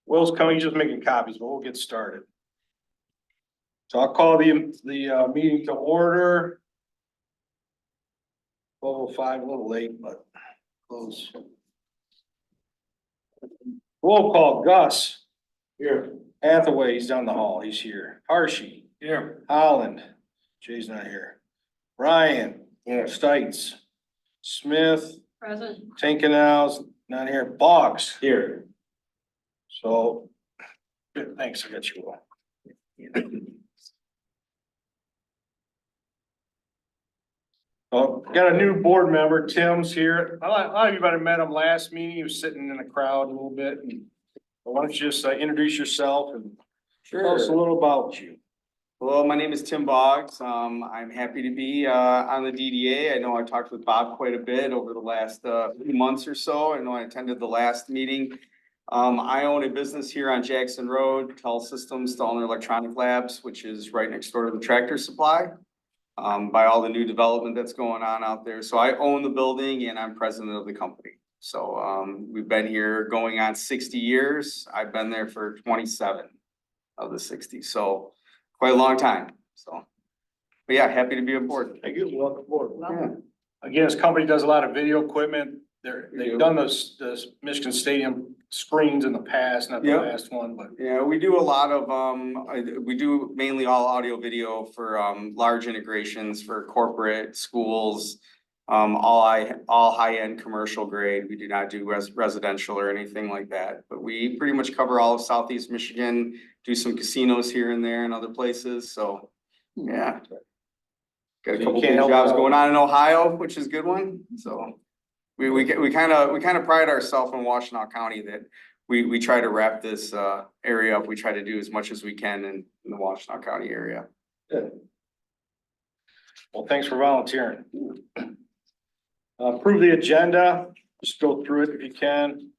Will's coming, he's just making copies, but we'll get started. So I'll call the meeting to order. 12:05, a little late, but close. Roll call, Gus. Here. Hathaway, he's down the hall, he's here. Harshy. Here. Holland. Jay's not here. Ryan. Here. Stites. Smith. Present. Tinkenhouse, not here. Boggs. Here. So, good, thanks, I got you all. Oh, got a new board member, Tim's here. A lot of you might have met him last meeting. He was sitting in the crowd a little bit. And why don't you just introduce yourself and tell us a little about you. Hello, my name is Tim Boggs. I'm happy to be on the DDA. I know I talked with Bob quite a bit over the last few months or so. I know I attended the last meeting. I own a business here on Jackson Road, Tell Systems, Stoller Electronic Labs, which is right next door to the Tractor Supply. By all the new development that's going on out there. So I own the building and I'm president of the company. So we've been here going on 60 years. I've been there for 27 of the 60. So quite a long time. So, but yeah, happy to be aboard. Thank you, welcome aboard. Yeah. Again, this company does a lot of video equipment. They've done those Michigan Stadium screens in the past, not the last one, but. Yeah, we do a lot of, we do mainly all audio video for large integrations for corporate schools. All high-end commercial grade. We do not do residential or anything like that, but we pretty much cover all of Southeast Michigan, do some casinos here and there and other places, so, yeah. Got a couple big jobs going on in Ohio, which is a good one, so. We kind of pride ourselves in Washtenaw County that we try to wrap this area up. We try to do as much as we can in the Washtenaw County area. Good. Well, thanks for volunteering. Approve the agenda, just go through it if you can.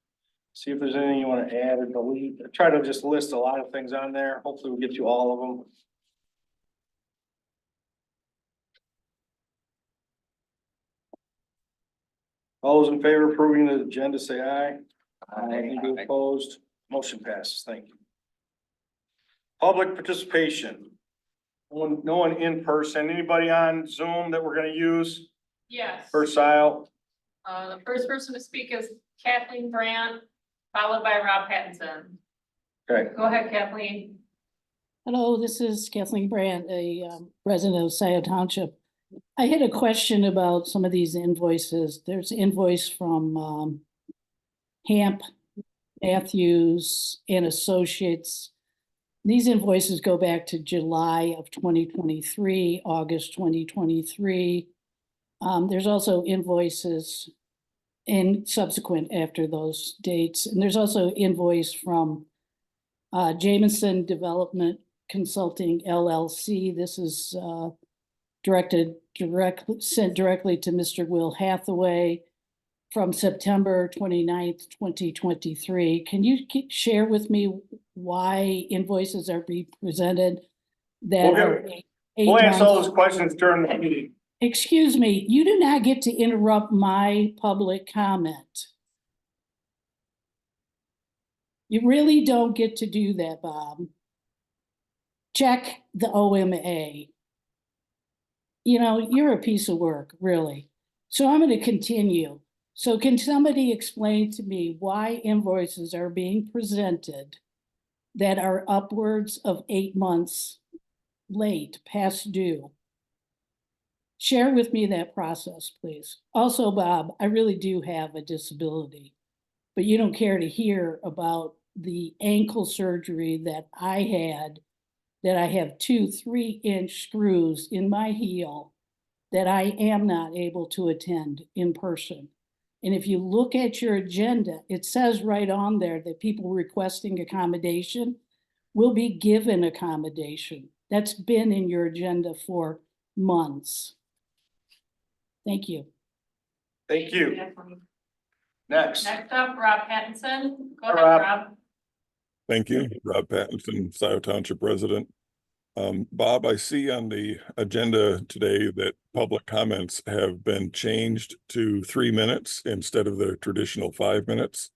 See if there's anything you want to add or delete. I try to just list a lot of things on there. Hopefully we'll get to all of them. All those in favor of approving the agenda, say aye. Aye. Any opposed? Motion passes. Thank you. Public participation. No one in person. Anybody on Zoom that we're gonna use? Yes. First aisle. The first person to speak is Kathleen Brandt, followed by Rob Pattinson. Okay. Go ahead, Kathleen. Hello, this is Kathleen Brandt, a resident of Scio Township. I had a question about some of these invoices. There's invoice from Hamp, Matthews and Associates. These invoices go back to July of 2023, August 2023. There's also invoices in subsequent after those dates. And there's also invoice from Jamison Development Consulting LLC. This is sent directly to Mr. Will Hathaway from September 29th, 2023. Can you share with me why invoices are being presented that are We'll answer all those questions during the meeting. Excuse me, you do not get to interrupt my public comment. You really don't get to do that, Bob. Check the OMA. You know, you're a piece of work, really. So I'm going to continue. So can somebody explain to me why invoices are being presented that are upwards of 8 months late, past due? Share with me that process, please. Also, Bob, I really do have a disability, but you don't care to hear about the ankle surgery that I had, that I have 2 3-inch screws in my heel that I am not able to attend in person. And if you look at your agenda, it says right on there that people requesting accommodation will be given accommodation. That's been in your agenda for months. Thank you. Thank you. Next. Next up, Rob Pattinson. Go ahead, Rob. Rob. Thank you, Rob Pattinson, Scio Township resident. Bob, I see on the agenda today that public comments have been changed to 3 minutes instead of the traditional 5 minutes.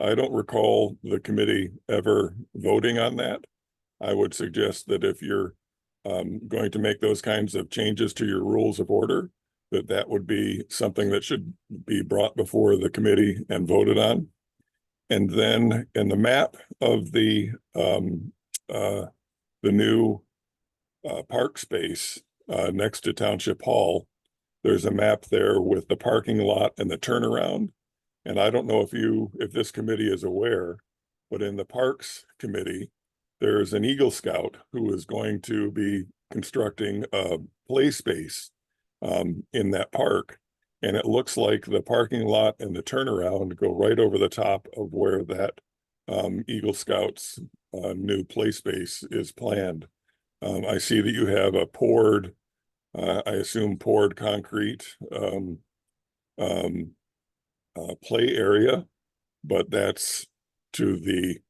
I don't recall the committee ever voting on that. I would suggest that if you're going to make those kinds of changes to your rules of order, that would be something that should be brought before the committee and voted on. And then in the map of the new park space next to Township Hall, there's a map there with the parking lot and the turnaround. And I don't know if this committee is aware, but in the Parks Committee, there's an Eagle Scout who is going to be constructing a play space in that park. And it looks like the parking lot and the turnaround go right over the top of where that Eagle Scouts new play space is planned. I see that you have a poured, I assume poured concrete play area, but that's to the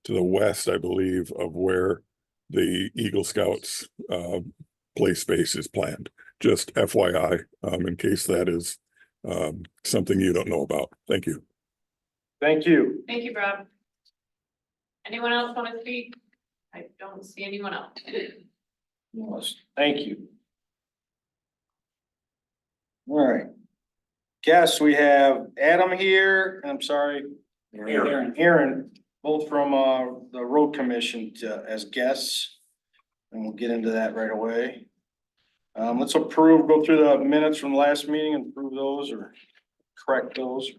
west, I believe, of where the Eagle Scouts play space is planned. Just FYI, in case that is something you don't know about. Thank you. Thank you. Thank you, Rob. Anyone else want to speak? I don't see anyone else. Yes, thank you. All right. Guess we have Adam here, and I'm sorry, Aaron, both from the road commission as guests. And we'll get into that right away. Let's go through the minutes from the last meeting and approve those or correct those.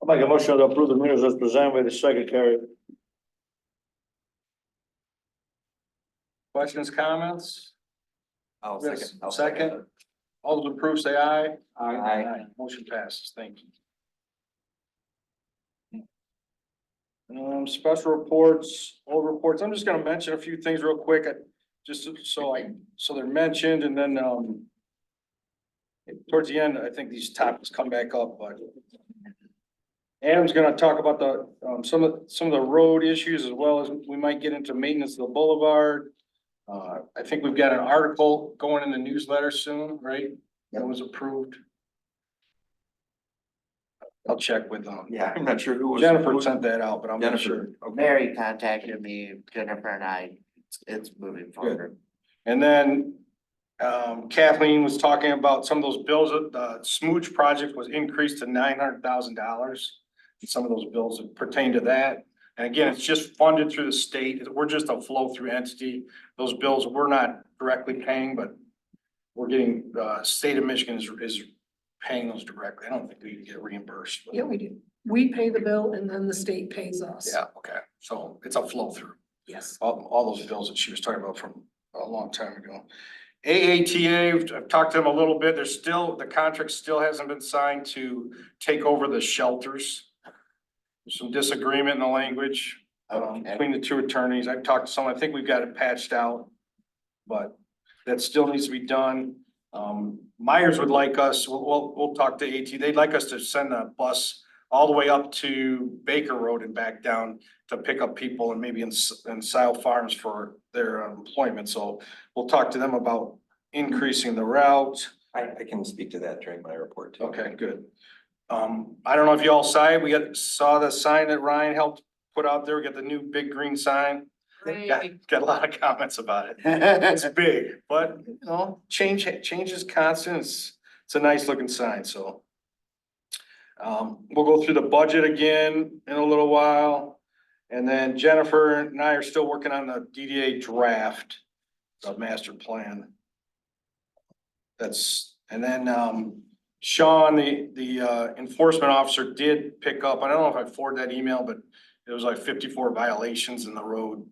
I'll make a motion to approve the minutes as presented by the secretary. Questions, comments? I'll Yes, second. I'll second. All those approved, say aye. Aye. Motion passes. Thank you. Special reports, old reports. I'm just gonna mention a few things real quick, just so they're mentioned, and then, towards the end, I think these topics come back up, but Adam's gonna talk about the, some of the road issues, as well as we might get into maintenance of the boulevard. I think we've got an article going in the newsletter soon, right? That was approved. I'll check with them. Yeah, I'm not sure who was. Jennifer sent that out, but I'm not sure. Jennifer. Okay. Mary contacted me, Jennifer and I, it's moving forward. And then Kathleen was talking about some of those bills, the smooch project was increased to $900,000. Some of those bills that pertain to that. And again, it's just funded through the state. We're just a flow through entity. Those bills we're not directly paying, but we're getting, state of Michigan is paying those directly. I don't think we can get reimbursed. Yeah, we do. We pay the bill and then the state pays us. Yeah, okay. So it's a flow through. Yes. All those bills that she was talking about from a long time ago. AATA, I've talked to them a little bit. There's still, the contract still hasn't been signed to take over the shelters. There's some disagreement in the language between the two attorneys. I've talked to someone, I think we've got it patched out, but that still needs to be done. Myers would like us, we'll talk to AT, they'd like us to send a bus all the way up to Baker Road and back down to pick up people and maybe in Scio Farms for their employment. So we'll talk to them about increasing the route. I can speak to that during my report too. Okay, good. I don't know if you all saw it. Saw the sign that Ryan helped put out there. We got the new big green sign. Got a lot of comments about it. It's big, but you know, change is constant. It's a nice looking sign, so. We'll go through the budget again in a little while. And then Jennifer and I are still working on the DDA draft, the master plan. And then, Sean, the enforcement officer did pick up, I don't know if I forwarded that email, but it was like 54 violations in the road.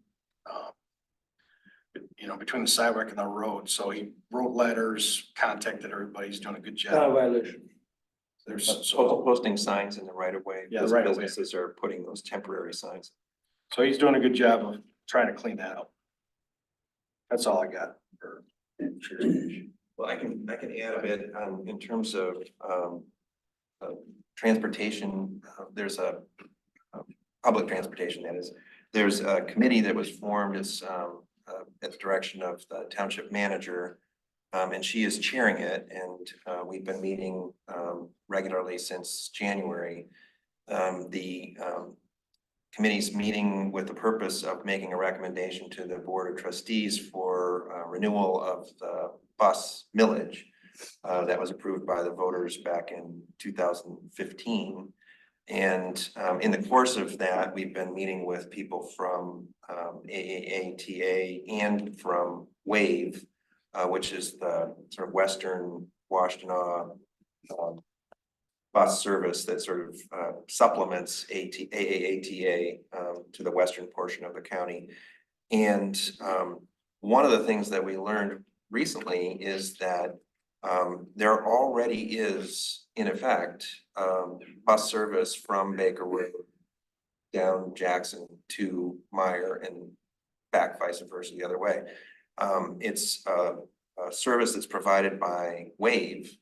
You know, between the sidewalk and the road. So he wrote letters, contacted everybody. He's doing a good job. Violation. There's Posting signs in the right of way. Yeah, Those right of way. businesses are putting those temporary signs. So he's doing a good job of trying to clean that up. That's all I got. Well, I can add a bit, in terms of, transportation. There's a public transportation, that is. There's a committee that was formed as, at the direction of the township manager, And she is chairing it, and we've been meeting regularly since January. The committee's meeting with the purpose of making a recommendation to the Board of Trustees for renewal of the bus millage that was approved by the voters back in 2015. And in the course of that, we've been meeting with people from AAATA and from WAVE, which is the sort of Western Washtenaw bus service that sort of supplements AAATA to the western portion of the county. And one of the things that we learned recently is that there already is, in effect, bus service from Baker Road down Jackson to Meyer and back vice versa the other way. It's a service that's provided by WAVE.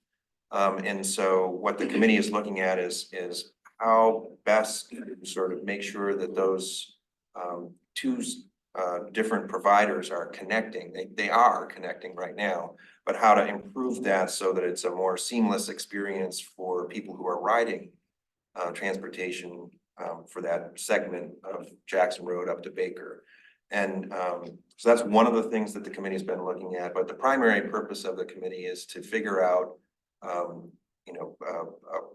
And so what the committee is looking at is how best to sort of make sure that those two different providers are connecting. They are connecting right now, but how to improve that so that it's a more seamless experience for people who are riding transportation for that segment of Jackson Road up to Baker. And so that's one of the things that the committee's been looking at, but the primary purpose of the committee is to figure out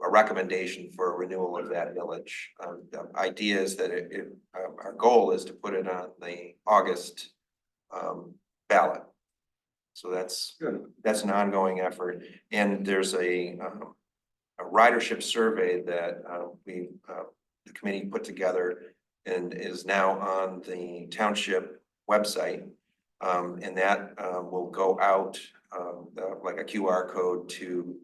a recommendation for a renewal of that millage. The idea is that our goal is to put it on the August ballot. So that's an ongoing effort. And there's a ridership survey that the committee put together and is now on the township website. And that will go out like a QR code to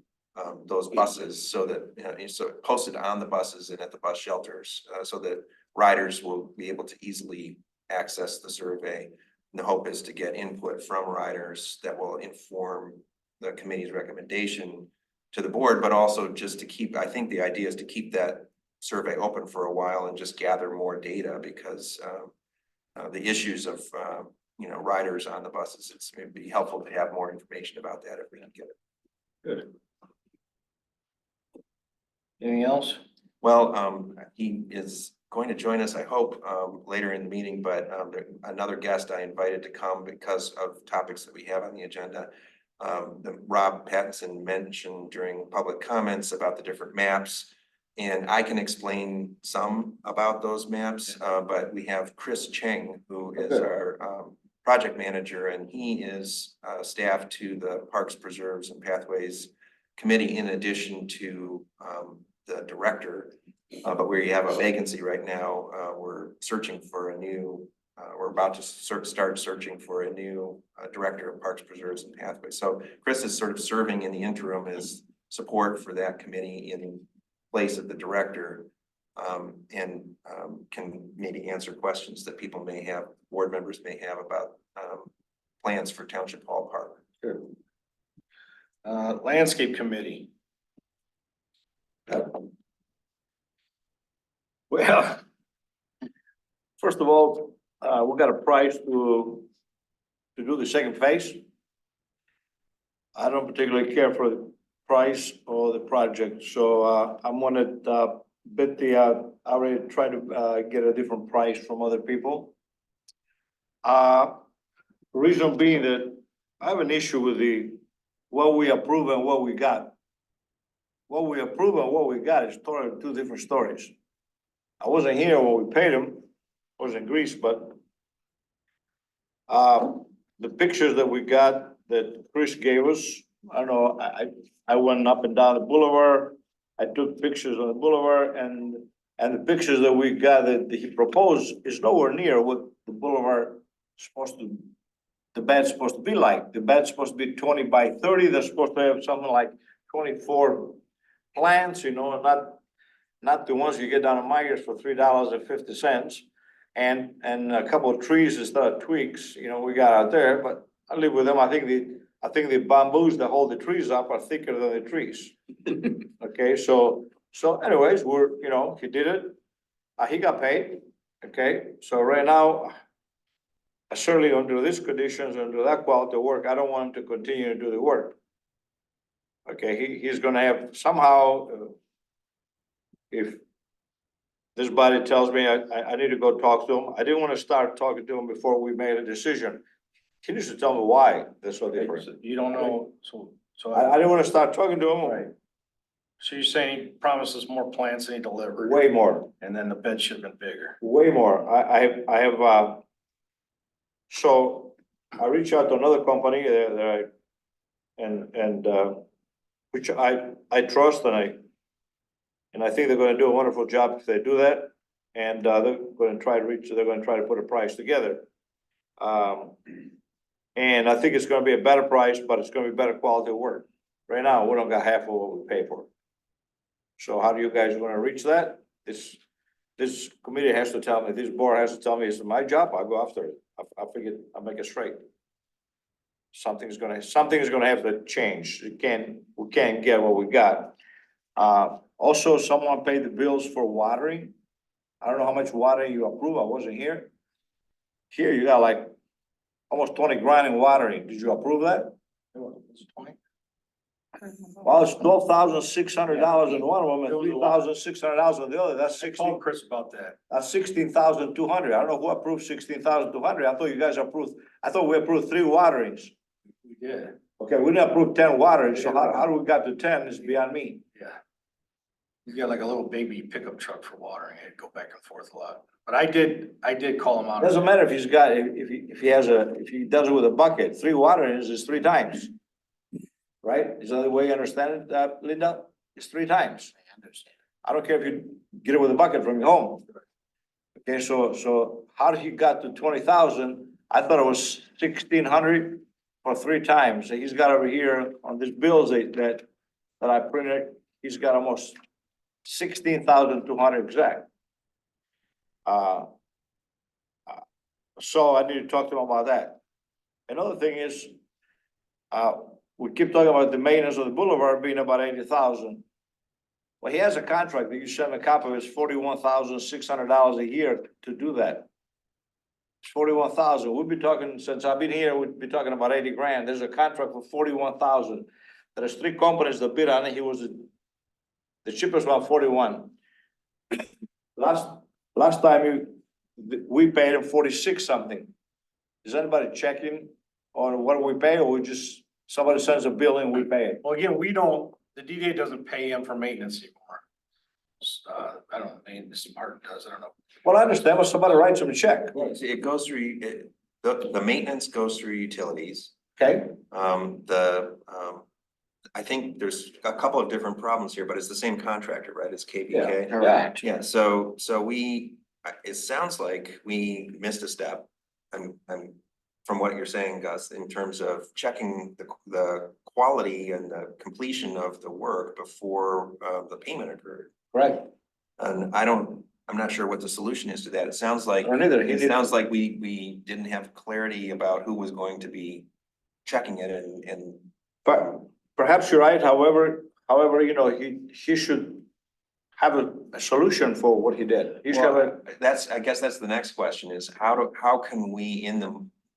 those buses so that so posted on the buses and at the bus shelters so that riders will be able to easily access the survey. And the hope is to get input from riders that will inform the committee's recommendation to the board, but also just to keep, I think the idea is to keep that survey open for a while and just gather more data because the issues of riders on the buses, it'd be helpful to have more information about that if we can get it. Good. Anything else? Well, he is going to join us, I hope, later in the meeting, but another guest I invited to come because of topics that we have on the agenda. Rob Pattinson mentioned during public comments about the different maps. And I can explain some about those maps, but we have Chris Cheng, who is our project manager, and he is staff to the Parks, Preserves, and Pathways Committee in addition to the director. But we have a vacancy right now. We're searching for a new, we're about to start searching for a new director of Parks, Preserves, and Pathways. So Chris is sort of serving in the interim as support for that committee in place of the director, and can maybe answer questions that people may have, board members may have about plans for Township Hall Park. Sure. Landscape committee. Well, first of all, we got a price to do the second phase. I don't particularly care for the price or the project, so I'm gonna bid the I already tried to get a different price from other people. Reason being that I have an issue with what we approve and what we got. What we approve and what we got is totally two different stories. I wasn't here when we paid him, I was in Greece, but the pictures that we got that Chris gave us, I don't know, I went up and down the boulevard. I took pictures on the boulevard and the pictures that we got that he proposed is nowhere near what the boulevard supposed to, the bed's supposed to be like. The bed's supposed to be 20 by 30. They're supposed to have something like 24 plants, not the ones you get down to Myers for $3.50. And a couple of trees instead of twigs, we got out there, but I live with them. I think the bamboos that hold the trees up are thicker than the trees. Okay, so anyways, he did it. He got paid. Okay, so right now, certainly under these conditions, under that quality of work, I don't want him to continue to do the work. Okay, he's gonna have somehow, if this body tells me I need to go talk to him, I didn't wanna start talking to him before we made a decision. He needs to tell me why they're so different. You don't know, so. I didn't wanna start talking to him. Right. So you're saying he promises more plants than he delivered? Way more. And then the bed should have been bigger. Way more. I have, so I reached out to another company that which I trust and I think they're gonna do a wonderful job if they do that. And, they're gonna try to put a price together. And I think it's gonna be a better price, but it's gonna be better quality of work. Right now, we don't got half of what we pay for. So how do you guys wanna reach that? This committee has to tell me, this board has to tell me it's my job, I'll go after it. I figure I'll make it straight. Something's gonna have to change. We can't get what we got. Also, someone paid the bills for watering. I don't know how much watering you approve. I wasn't here. Here you got like almost 20 grand in watering. Did you approve that? Well, it's $12,600 in one of them and $3,600 in the other. That's I 16. called Chris about that. That's 16,200. I don't know who approved 16,200. I thought you guys approved, I thought we approved 3 waterings. We did. Okay, we didn't approve 10 waterings, so how do we got to 10 is beyond me. Yeah. You got like a little baby pickup truck for watering. It'd go back and forth a lot. But I did call him out. Doesn't matter if he's got, if he does it with a bucket, 3 waterings is 3 times. Right? Is that the way you understand it, Linda? It's 3 times. I understand. I don't care if you get it with a bucket from your home. Okay, so how did he got to 20,000? I thought it was 1,600 for 3 times. So he's got over here on these bills that I printed, he's got almost 16,200 exact. So I need to talk to him about that. Another thing is, we keep talking about the maintenance of the boulevard being about 80,000. Well, he has a contract that you send a copy of, it's $41,600 a year to do that. It's 41,000. We'll be talking, since I've been here, we'd be talking about 80 grand. There's a contract for 41,000. There's 3 companies that bid on it. He was the cheapest one, 41. Last time we paid him 46 something. Is anybody checking on what we pay, or we just, somebody sends a bill and we pay it? Well, again, the DDA doesn't pay him for maintenance anymore. I don't know, maintenance department does, I don't know. Well, I understand, but somebody writes him a check, It goes through, the maintenance goes through utilities. okay? I think there's a couple of different problems here, but it's the same contractor, right? It's KPK. Correct. Yeah, so it sounds like we missed a step. I'm from what you're saying, Gus, in terms of checking the quality and the completion of the work before the payment occurred. Right. And I'm not sure what the solution is to that. It sounds like, Or neither. it sounds like we didn't have clarity about who was going to be checking it and. But perhaps you're right, however, you know, he should have a solution for what he did. He should have Well, I guess that's the next question is how can we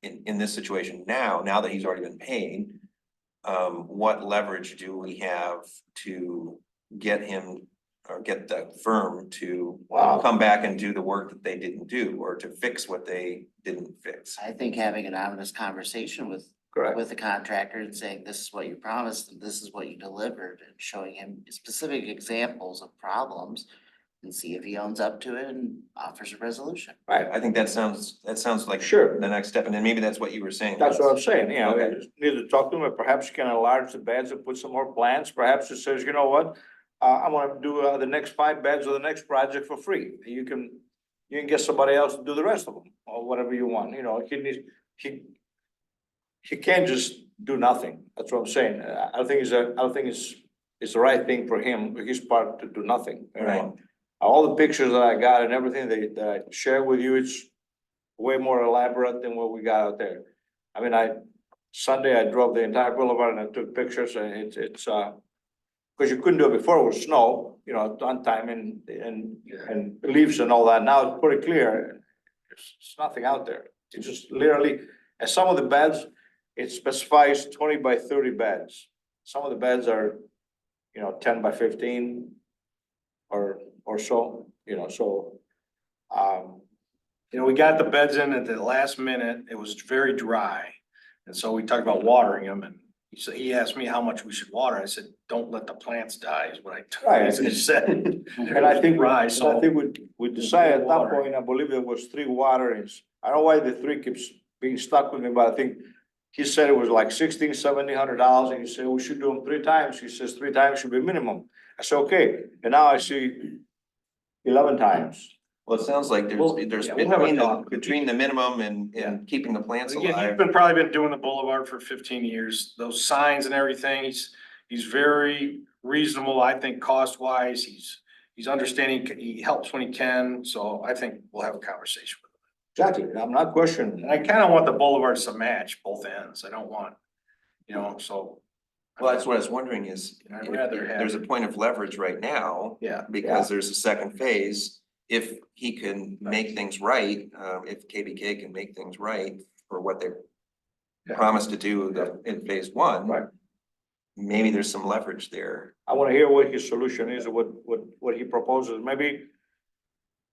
in this situation now that he's already been paid, what leverage do we have to get him or get the firm to come back and do the work that they didn't do or to fix what they didn't fix? I think having an honest conversation with the contractor and saying, this is what you promised and this is what you delivered, and showing him specific examples of problems and see if he owns up to it and offers a resolution. Right. I think that sounds like Sure. the next step, and then maybe that's what you were saying. That's what I'm saying, you know, Okay. we just need to talk to him, and perhaps you can enlarge the beds and put some more plants, perhaps it says, you know what? I'm gonna do the next 5 beds of the next project for free, you can get somebody else to do the rest of them, or whatever you want, you know, he can't just do nothing, that's what I'm saying, I don't think it's the right thing for him, his part to do nothing, you Right. know? All the pictures that I got and everything that I share with you, it's way more elaborate than what we got out there. I mean, Sunday I drove the entire boulevard and I took pictures and it's because you couldn't do it before with snow, you know, on time and leaves and all that. Now it's pretty clear. There's nothing out there. It's just literally, and some of the beds, it specifies 20 by 30 beds. Some of the beds are, 10 by 15 or so, so. We got the beds in at the last minute. It was very dry. And so we talked about watering them and he asked me how much we should water. I said, don't let the plants die is what I said. And I think, Dry, and so. I think we decided at that point, I believe there was 3 waterings. I don't know why the 3 keeps being stuck with me, but I think he said it was like $1,600-$1,700 and he said we should do them 3 times. He says 3 times should be minimum. I said, okay, and now I see 11 times. Well, it sounds like Well, there's yeah, we'll have a between talk. between the minimum Yeah. and keeping the plants Again, he's alive. probably been doing the boulevard for 15 years, those signs and everything, he's very reasonable, I think, cost wise, he's understanding, he helps when he can, so I think we'll have a conversation with him. Exactly, I'm not questioning. And I kind of want the boulevards to match both ends, I don't want, so. Well, that's what I was wondering is, I'd rather have- there's a point of leverage right now. Yeah. Because there's a second phase. If he can make things right, if KBK can make things right for what they Yeah. promised to do in phase 1. Right. Maybe there's some leverage there. I wanna hear what his solution is, what he proposes, maybe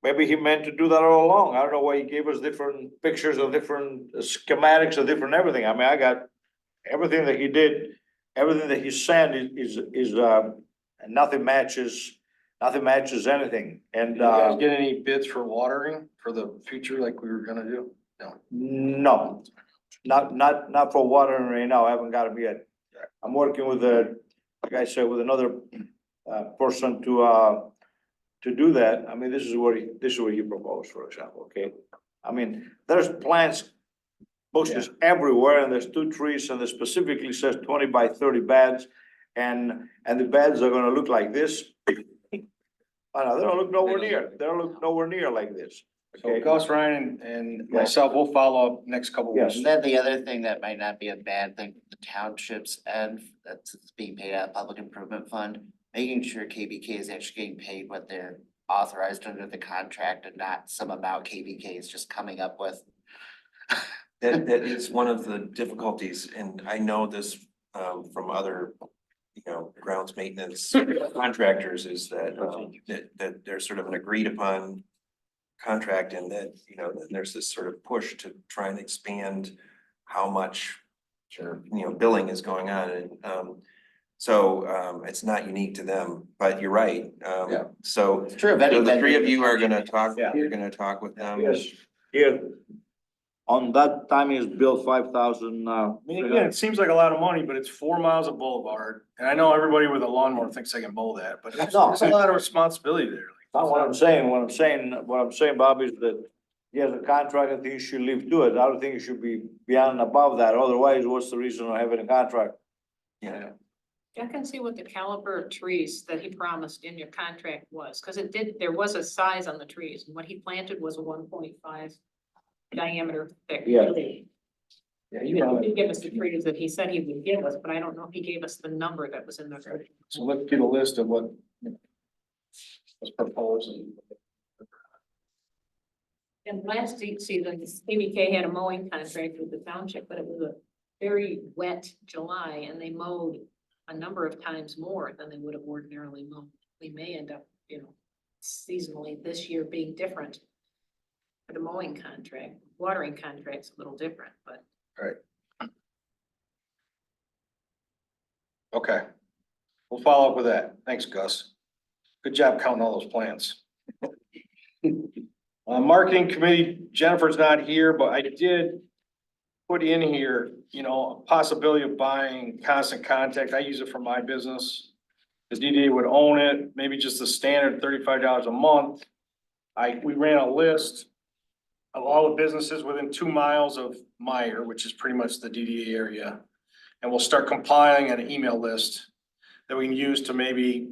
he meant to do that all along, I don't know why he gave us different pictures of different schematics of different everything, I mean, I got everything that he did, everything that he sent is, nothing matches anything, and, Did you guys get any bids for watering for the future like we were gonna do? no, not for watering right now, I haven't got them yet. I'm working with like I said, with another, person to do that. I mean, this is what he proposed, for example, okay? I mean, there's plants bushes everywhere and there's 2 trees and it specifically says 20 by 30 beds. And the beds are gonna look like this. I know, they don't look nowhere near like this. So Okay. Gus, Ryan and myself, we'll follow up next couple Yes. weeks. And then the other thing that might not be a bad thing, for the townships and that's being paid out of public improvement fund, making sure KBK is actually getting paid what they're authorized under the contract and not some amount KBK is just coming up with. That is one of the difficulties, and I know this from other, grounds maintenance contractors is that that there's sort of an agreed upon contract and that, there's this sort of push to try and expand how much billing is going on and so it's not unique to them, but you're right. So It's true of so any the vendor. 3 of you are gonna talk, Yeah. you're gonna talk with them. Yes, here, on that time is billed 5,000, I mean, again, it seems like a lot of money, but it's 4 miles of boulevard. And I know everybody with a lawnmower thinks they can mow that, but there's No. there's a lot of responsibility there. Not what I'm saying, what I'm saying, Bob, is that he has a contract, I think he should live to it, I don't think he should be beyond and above that, otherwise, what's the reason of having a contract? Yeah. I can see what the caliber of trees that he promised in your contract was, because there was a size on the trees, and what he planted was a 1.5 diameter thick Yeah. tree. Yeah, He did give us the trees that he said he would give us, but I don't know if he gave us the number that was in the. So let's get a list of what was proposed. And last season, CBK had a mowing contract with the township, but it was a very wet July and they mowed a number of times more than they would have ordinarily mowed. We may end up, seasonally this year being different. For the mowing contract, watering contract's a little different, but. Okay. We'll follow up with that. Thanks, Gus. Good job counting all those plants. Marketing committee, Jennifer's not here, but I did put in here, a possibility of buying Constant Contact. I use it for my business. The DDA would own it, maybe just the standard $35 a month. We ran a list of all the businesses within 2 miles of Meyer, which is pretty much the DDA area. And we'll start compiling an email list that we can use to maybe,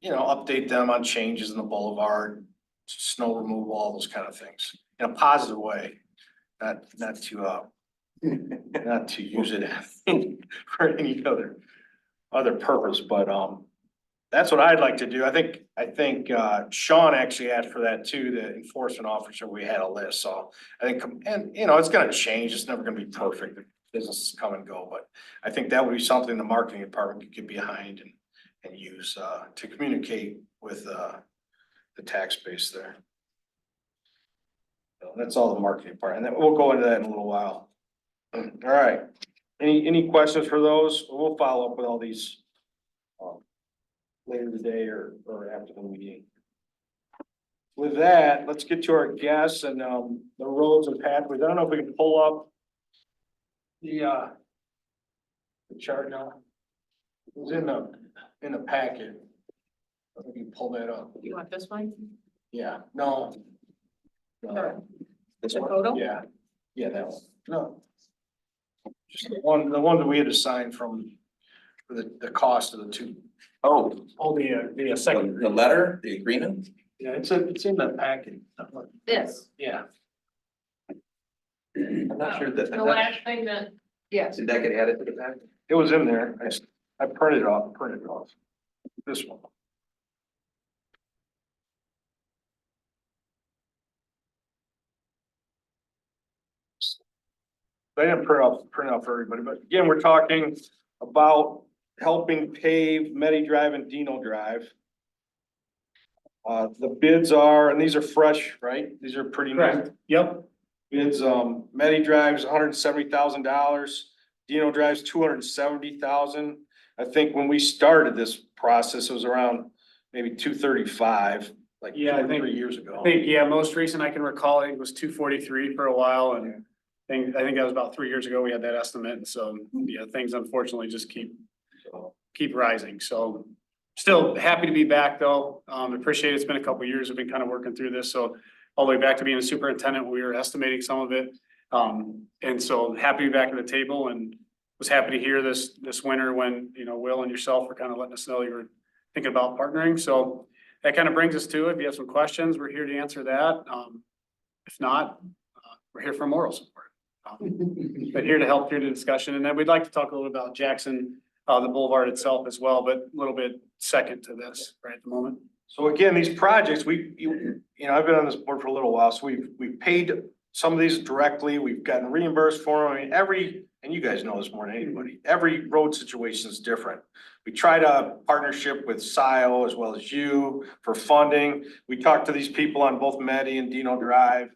update them on changes in the boulevard, snow removal, all those kind of things in a positive way. Not to use it for any other purpose, but, that's what I'd like to do. I think Sean actually asked for that too, the enforcement officer, we had a list, so I think, and you know, it's gonna change, it's never gonna be perfect. Businesses come and go, but I think that would be something the marketing department could get behind and use, to communicate with, the tax base there. So that's all the marketing part, and then we'll go into that in a little while. All right, any questions for those? We'll follow up with all these later today or after the meeting. With that, let's get to our guests and the roads and pathways. I don't know if we can pull up the chart now. It was in the packet. I think you can pull that up. You want this one? Yeah, no. Sure. This The one? photo? Yeah, that one. No. Just the one that we had to sign from for the cost of the two. Oh, The second. the letter, the agreement? Yeah, it's in the packet. This. Yeah. I'm not sure that, The last thing that, yes. did that get added to the packet? It was in there. I printed it off. This one. They didn't print out for everybody, but again, we're talking about helping pave Meddy Drive and Dino Drive. The bids are, and these are fresh, right? These are pretty new. Yep. Bids, Meddy Drive's $170,000, Dino Drive's $270,000. I think when we started this process, it was around maybe 235, like Yeah, I 2 or think- 3 years ago. I think, yeah, most recent I can recall, it was 243 for a while and I think that was about 3 years ago, we had that estimate. And so, yeah, things unfortunately just keep rising. So still happy to be back though. Appreciate it. It's been a couple of years. We've been kind of working through this. So all the way back to being a superintendent, we were estimating some of it. And so happy to be back at the table and was happy to hear this winter when, you know, Will and yourself were kind of letting us know you were thinking about partnering. So that kind of brings us to it. If you have some questions, we're here to answer that. If not, we're here for moral support. But here to help through the discussion. And then we'd like to talk a little about Jackson, the boulevard itself as well, but a little bit second to this right at the moment. So again, these projects, you know, I've been on this board for a little while, so we've paid some of these directly, we've gotten reimbursed for them. I mean, and you guys know this more than anybody, every road situation is different. We tried a partnership with Scio as well as you for funding. We talked to these people on both Meddy and Dino Drive.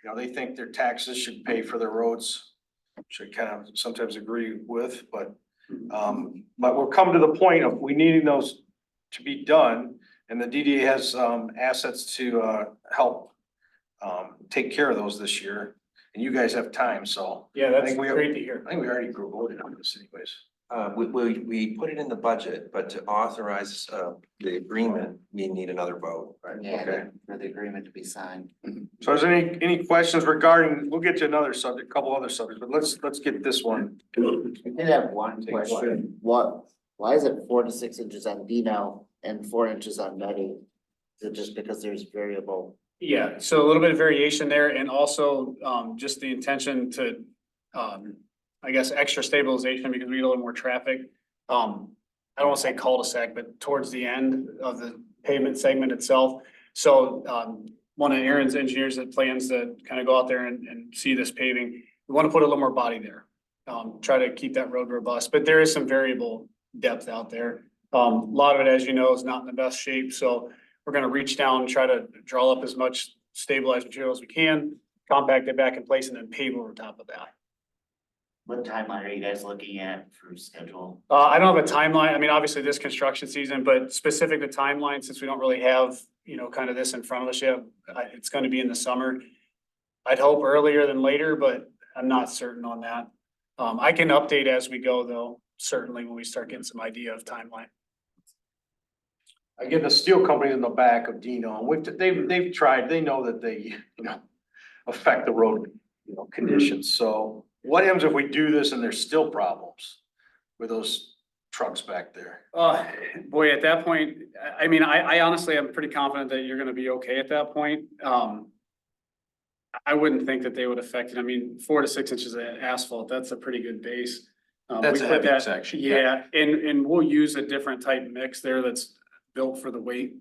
You know, they think their taxes should pay for their roads, which I kind of sometimes agree with, but we're coming to the point of we needing those to be done. And the DDA has assets to help take care of those this year. And you guys have time, so Yeah, I that's think great to hear. I think we already voted on this anyways. We put it in the budget, but to authorize, the agreement, we need another vote. Yeah, Okay. for the agreement to be signed. So is there any questions regarding, we'll get to another subject, a couple other subjects, but let's get this one. I did have one Take one. question. Why is it 4 to 6 inches on Dino and 4 inches on Meddy? Is it just because there's variable? Yeah, so a little bit of variation there and also just the intention to, I guess, extra stabilization because we get a little more traffic. I don't want to say cul-de-sac, but towards the end of the pavement segment itself. So one of Aaron's engineers that plans to kind of go out there and see this paving, we want to put a little more body there. Try to keep that road robust, but there is some variable depth out there. A lot of it, as you know, is not in the best shape, so we're gonna reach down and try to draw up as much stabilized material as we can, compact it back in place and then pave over top of that. What timeline are you guys looking at for schedule? I don't have a timeline. I mean, obviously this construction season, but specific to timeline, since we don't really have, you know, kind of this in front of us yet, it's gonna be in the summer. I'd hope earlier than later, but I'm not certain on that. I can update as we go though, certainly when we start getting some idea of timeline. Again, the steel company in the back of Dino, they've tried, they know that they, you know, affect the road, you know, conditions. So what happens if we do this and there's still problems with those trucks back there? Boy, at that point, I mean, I honestly am pretty confident that you're gonna be okay at that point. I wouldn't think that they would affect it. I mean, 4 to 6 inches of asphalt, that's a pretty good base. That's We a put heavy that- section. Yeah, and we'll use a different type mix there that's built for the weight.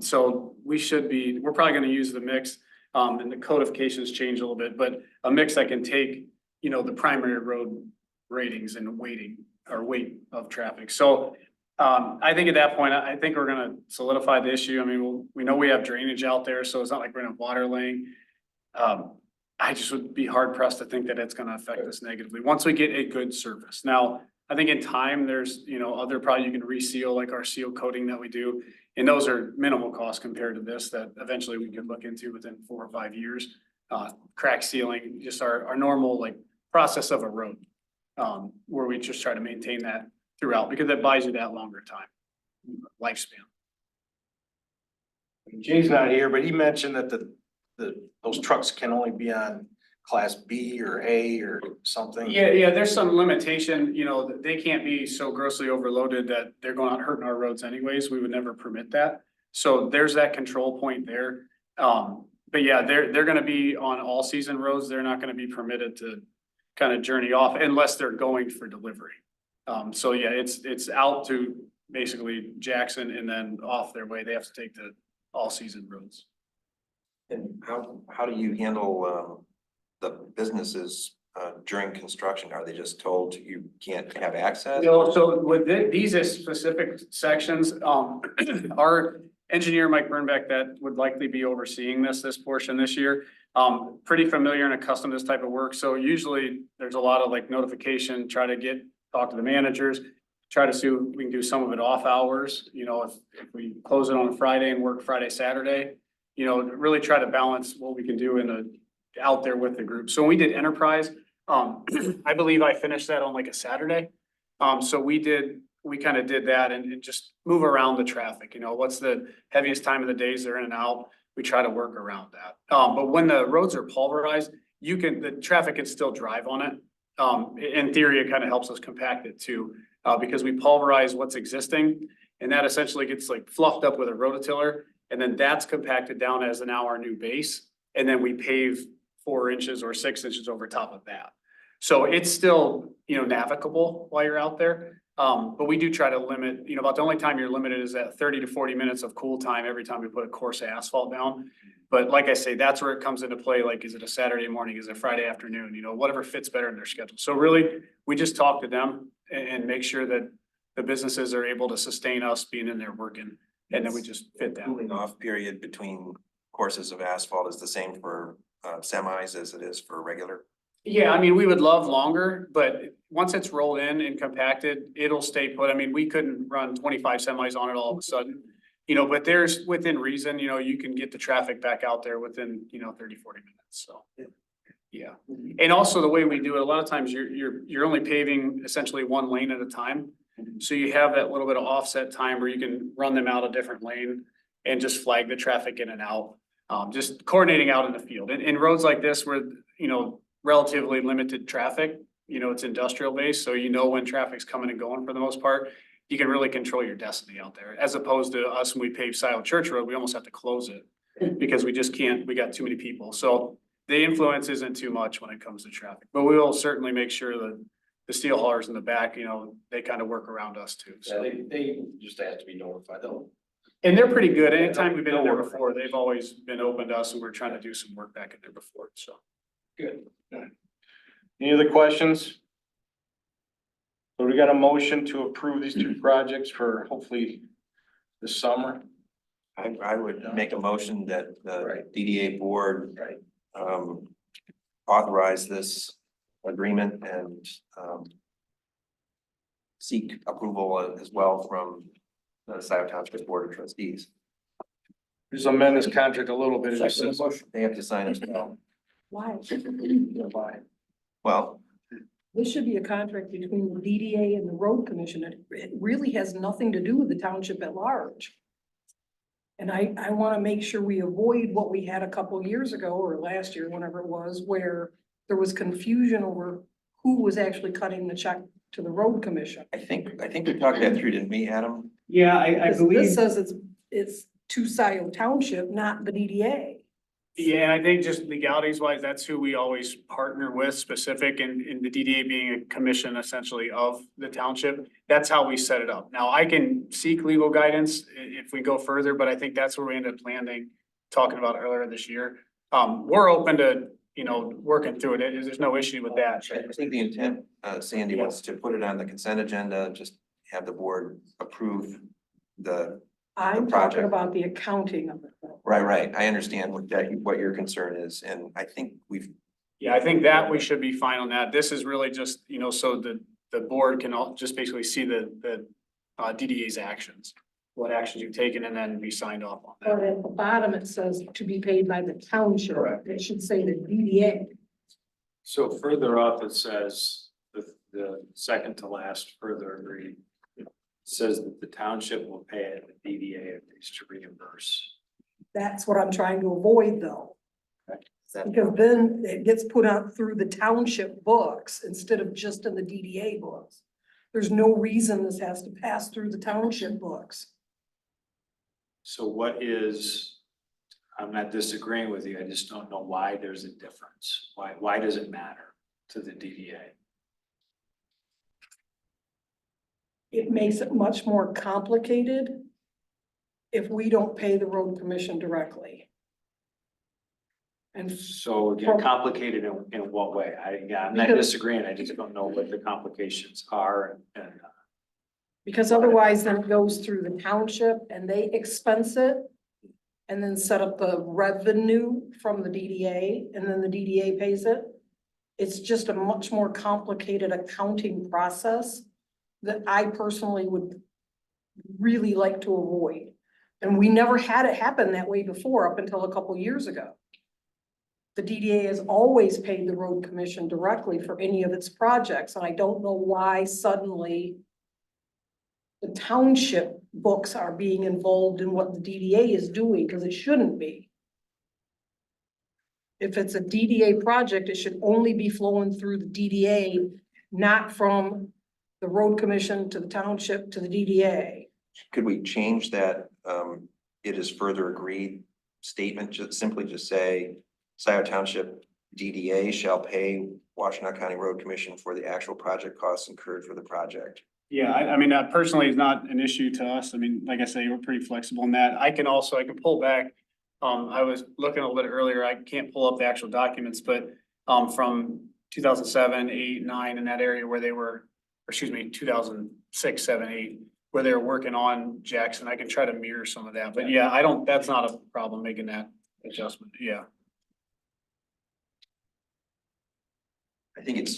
So we're probably gonna use the mix, and the codifications change a little bit, but a mix that can take, the primary road ratings and weighting or weight of traffic. So, I think at that point, I think we're gonna solidify the issue. I mean, we know we have drainage out there, so it's not like we're in a water lane. I just would be hard pressed to think that it's gonna affect us negatively, once we get a good service. Now, I think in time, there's, other probably you can reseal, like our seal coating that we do. And those are minimal costs compared to this, that eventually we could look into within 4 or 5 years. Crack sealing, just our normal like process of a road. Where we just try to maintain that throughout, because that buys you that longer time, lifespan. Jay's not here, but he mentioned that those trucks can only be on class B or A or something. Yeah, there's some limitation, that they can't be so grossly overloaded that they're going out hurting our roads anyways. We would never permit that. So there's that control point there. But yeah, they're gonna be on all season roads. They're not gonna be permitted to kind of journey off unless they're going for delivery. So yeah, it's out to basically Jackson and then off their way. They have to take the all season roads. And how do you handle the businesses during construction? Are they just told you can't have access? So with these specific sections, our engineer, Mike Burnbeck, that would likely be overseeing this portion this year. Pretty familiar and accustomed to this type of work. So usually there's a lot of like notification, talk to the managers, try to see if we can do some of it off hours. If we close it on a Friday and work Friday, Saturday, really try to balance what we can do out there with the group. So when we did enterprise, I believe I finished that on like a Saturday. So we kind of did that and just move around the traffic, what's the heaviest time of the days they're in and out. We try to work around that. But when the roads are pulverized, the traffic can still drive on it. In theory, it kind of helps us compact it too, because we pulverize what's existing and that essentially gets like fluffed up with a rototiller. And then that's compacted down as now our new base. And then we pave 4 inches or 6 inches over top of that. So it's still, navigable while you're out there. But we do try to limit, about the only time you're limited is that 30 to 40 minutes of cool time every time we put a course of asphalt down. But like I say, that's where it comes into play. Like, is it a Saturday morning? Is it a Friday afternoon? Whatever fits better in their schedule. So really, we just talk to them and make sure that the businesses are able to sustain us being in there working. And then we just fit that. Cooling off period between courses of asphalt is the same for semis as it is for regular? Yeah, I mean, we would love longer, but once it's rolled in and compacted, it'll stay put. I mean, we couldn't run 25 semis on it all of a sudden. But there's within reason, you can get the traffic back out there within, 30, 40 minutes. So. Yeah. And also the way we do it, a lot of times you're only paving essentially 1 lane at a time. So you have that little bit of offset time where you can run them out a different lane and just flag the traffic in and out. Just coordinating out in the field. In roads like this where, relatively limited traffic, it's industrial based. So when traffic's coming and going for the most part, you can really control your destiny out there. As opposed to us, when we pave Scio Church Road, we almost have to close it because we just can't, we got too many people. So the influence isn't too much when it comes to traffic, but we will certainly make sure that the steel haulers in the back, they kind of work around us too. So They just have to be notified. and they're pretty good. Anytime we've been in there before, they've always been open to us and we're trying to do some work back in there before, so. Good. Any other questions? So we got a motion to approve these 2 projects for hopefully this summer. I would make a motion that the Right. DDA board Right. authorize this agreement and seek approval as well from the Scio Township Board of Trustees. Just amend this contract a little bit. It just says- They have to sign as well. Why? Well, This should be a contract between the DDA and the road commission. It really has nothing to do with the township at large. And I want to make sure we avoid what we had a couple years ago or last year, whenever it was, where there was confusion over who was actually cutting the check to the road commission. I think we talked that through, didn't we, Adam? Yeah, I This believe. says it's to Scio Township, not the DDA. Yeah, and I think just legalities wise, that's who we always partner with specific and the DDA being a commission essentially of the township. That's how we set it up. Now, I can seek legal guidance if we go further, but I think that's where we ended up landing, talking about earlier this year. We're open to, working through it. There's no issue with that. I think the intent, Sandy, was to put it on the consent agenda, just have the board approve the, I'm talking project. about the accounting of it. though. right, I understand what your concern is, and I think we've, Yeah, I think that we should be fine on that. This is really just, so the board can all just basically see the DDA's actions. What actions you've taken and then be signed off on But that. at the bottom, it says to be paid by the township. Correct. It should say the DDA. So further up, it says, the second to last further agreed. It says that the township will pay it, the DDA agrees to reimburse. That's what I'm trying to avoid though. Is that- Because then it gets put out through the township books instead of just in the DDA books. There's no reason this has to pass through the township books. So what is, I'm not disagreeing with you, I just don't know why there's a difference. Why does it matter to the DDA? It makes it much more complicated if we don't pay the road commission directly. And So again, complicated in what way? I'm not Because- disagreeing, I just don't know what the complications are and. because otherwise then it goes through the township and they expense it. And then set up the revenue from the DDA and then the DDA pays it. It's just a much more complicated accounting process that I personally would really like to avoid. And we never had it happen that way before up until a couple years ago. The DDA has always paid the road commission directly for any of its projects, and I don't know why suddenly the township books are being involved in what the DDA is doing, because it shouldn't be. If it's a DDA project, it should only be flowing through the DDA, not from the road commission to the township to the DDA. could we change that, it is further agreed statement, just simply just say, Scio Township DDA shall pay Washtenaw County Road Commission for the actual project costs incurred for the project. Yeah, I mean, that personally is not an issue to us. I mean, like I say, we're pretty flexible in that. I can pull back. I was looking a little bit earlier, I can't pull up the actual documents, but, from 2007, 8, 9 in that area where they were, or excuse me, 2006, 7, 8, where they were working on Jackson. I can try to mirror some of that, but yeah, that's not a problem making that adjustment. Yeah. I think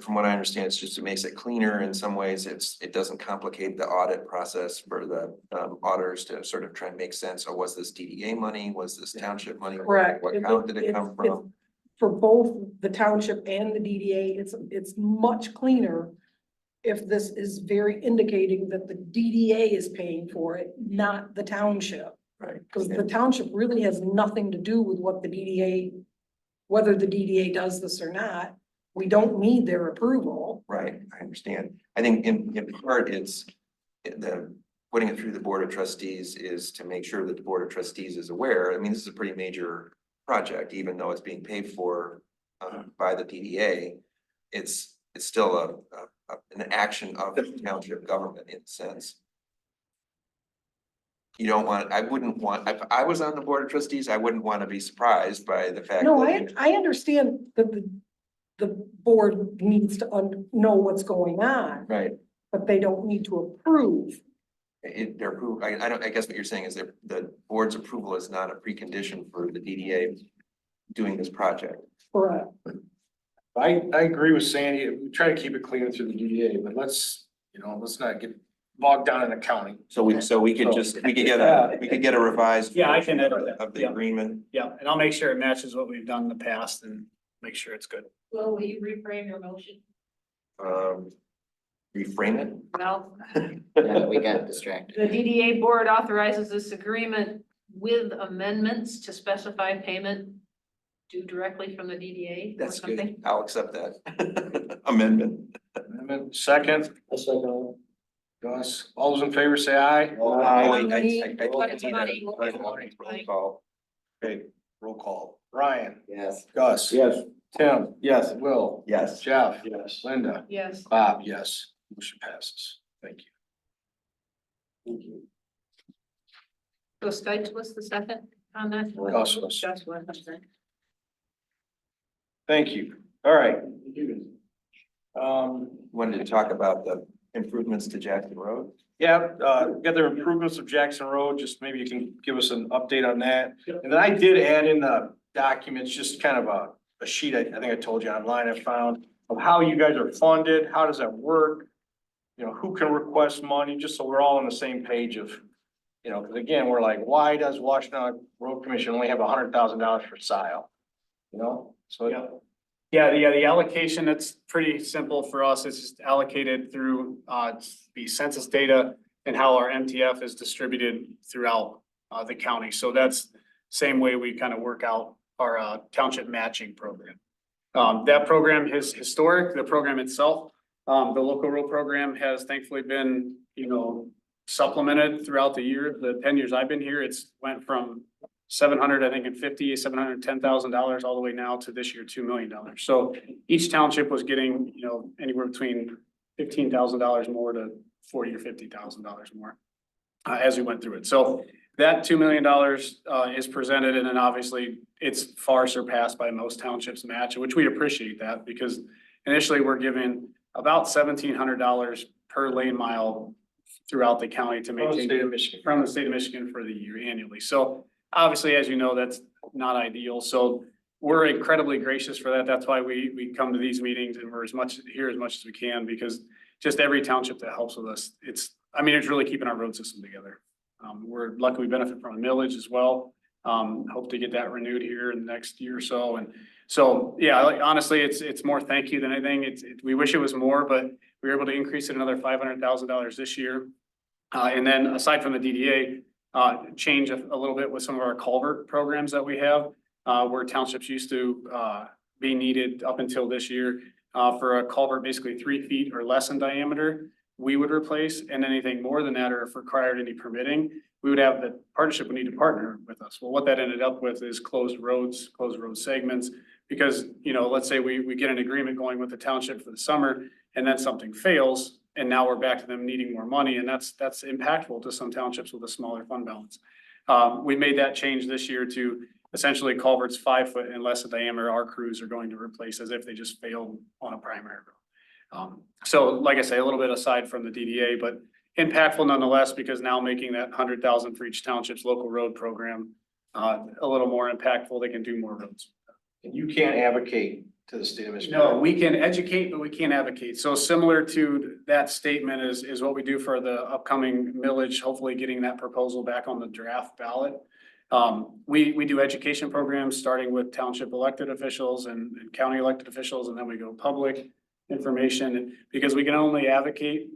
from what I understand, it's just, it makes it cleaner in some ways. It doesn't complicate the audit process for the auditors to sort of try and make sense. Or was this DDA money? Was this township money? Correct. What account did it come from? For both the township and the DDA, it's much cleaner if this is very indicating that the DDA is paying for it, not the township. Right. Because the township really has nothing to do with what the DDA, whether the DDA does this or not. We don't need their approval. Right, I understand. I think in part, it's putting it through the Board of Trustees is to make sure that the Board of Trustees is aware. I mean, this is a pretty major project, even though it's being paid for by the DDA. It's still an action of the township government in a sense. You don't want, I wouldn't want, if I was on the Board of Trustees, I wouldn't want to be surprised by the fact No, that. I understand that the board needs to know what's going on, Right, but they don't need to approve. their approval, I guess what you're saying is that the board's approval is not a precondition for the DDA doing this project. Correct. I agree with Sandy. We try to keep it clean through the DDA, but let's not get bogged down in accounting. So we could get a revised. Yeah, I can version edit that, Of the yeah. agreement. Yeah, and I'll make sure it matches what we've done in the past and make sure it's good. Well, will you reframe your motion? Reframe it. Well, Yeah, we got distracted. the DDA board authorizes this agreement with amendments to specify payment due directly from the DDA or That's good. something. I'll accept that amendment. Amendment second. Gus, all those in favor say aye. Oh, wait, I What think is money? roll call. Okay, Roll call. Ryan, Yes. Gus. Yes. Tim. Yes. Will. Yes. Jeff. Yes. Linda. Yes. Bob, yes. Motion passes. Thank you. So Stites was the second on that? Gus was. Gus was, okay. Thank you. All right. Wanted to talk about the improvements to Jackson Road. Yeah, got the improvements of Jackson Road, just maybe you can give us an update on that. And then I did add in the documents, just kind of a sheet, I think I told you online, I found of how you guys are funded, how does that work? You know, who can request money, just so we're all on the same page of, you know, because again, we're like, why does Washington Road Commission only have $100,000 for Scio? You know, so. Yeah, the allocation, that's pretty simple for us. It's just allocated through the census data and how our MTF is distributed throughout the county. So that's same way we kind of work out our township matching program. That program is historic, the program itself. The local road program has thankfully been, you know, supplemented throughout the year. The 10 years I've been here, it's went from $710,000 all the way now to this year, $2 million. So each township was getting, you know, anywhere between $15,000 more to $40,000 or $50,000 more as we went through it. So that $2 million is presented, and then obviously it's far surpassed by most townships match, which we appreciate that, because initially we're giving about $1,700 per lane mile throughout the county to maintain from the state of Michigan for the year annually. So obviously, as you know, that's not ideal. So we're incredibly gracious for that. That's why we come to these meetings and we're here as much as we can, because just every township that helps with us, it's really keeping our road system together. We're lucky we benefit from a millage as well. Hope to get that renewed here in the next year or so. And so, yeah, honestly, it's more thank you than anything. We wish it was more, but we were able to increase it another $500,000 this year. And then aside from the DDA, change a little bit with some of our culvert programs that we have, where townships used to be needed up until this year for a culvert basically 3 feet or less in diameter, we would replace, and anything more than that, or if required any permitting, we would have the partnership would need to partner with us. Well, what that ended up with is closed road segments, because, you know, let's say we get an agreement going with the township for the summer and then something fails, and now we're back to them needing more money, and that's impactful to some townships with a smaller fund balance. We made that change this year to essentially culverts 5 foot and less in diameter, our crews are going to replace as if they just failed on a primary road. So like I say, a little bit aside from the DDA, but impactful nonetheless, because now making that 100,000 for each township's local road program a little more impactful, they can do more roads. And you can't advocate to the state of Michigan. No, we can educate, but we can't advocate. So similar to that statement is what we do for the upcoming millage, hopefully getting that proposal back on the draft ballot. We do education programs, starting with township elected officials and county elected officials, and then we go public information, because we can only advocate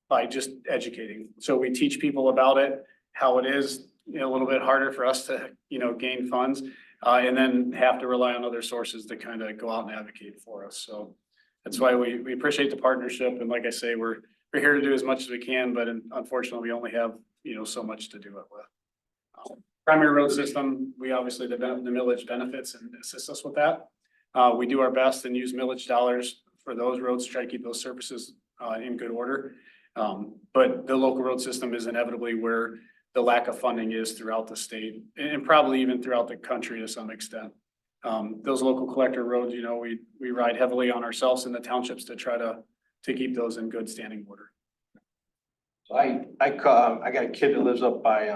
by just educating. So we teach people about it, how it is, you know, a little bit harder for us to, you know, gain funds. And then have to rely on other sources to kind of go out and advocate for us. So that's why we appreciate the partnership. And like I say, we're here to do as much as we can, but unfortunately, we only have, you know, so much to do it with. Primary road system, we obviously, the millage benefits and assists us with that. We do our best and use millage dollars for those roads to try to keep those surfaces in good order. But the local road system is inevitably where the lack of funding is throughout the state and probably even throughout the country to some extent. Those local collector roads, you know, we ride heavily on ourselves in the townships to try to keep those in good standing order. So I got a kid that lives up by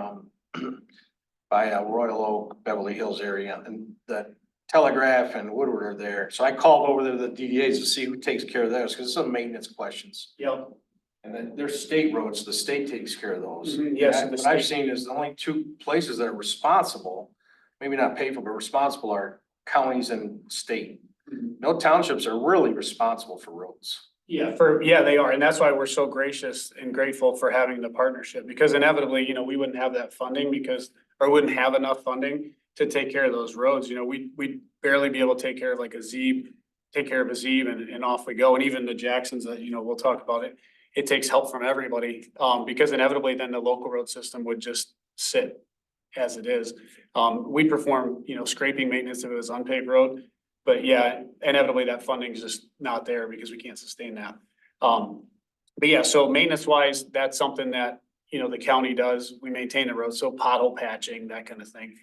Royal Oak, Beverly Hills area, and the Telegraph and Woodward are there. So I called over there to the DDAs to see who takes care of those, because it's some maintenance questions. Yep. And then there's state roads, the state takes care of those. Yes. And what I've seen is the only 2 places that are responsible, maybe not paid for, but responsible, are counties and state. No townships are really responsible for roads. Yeah, they are. And that's why we're so gracious and grateful for having the partnership, because inevitably, you know, we wouldn't have that funding or wouldn't have enough funding to take care of those roads. You know, we'd barely be able to take care of like a Zeeb, and off we go. And even the Jacksons that, you know, we'll talk about it. It takes help from everybody, because inevitably then the local road system would just sit as it is. We perform, scraping maintenance if it was unpaved road. But yeah, inevitably that funding is just not there because we can't sustain that. But yeah, so maintenance wise, that's something that, the county does. We maintain the road, so pothole patching, that kind of thing.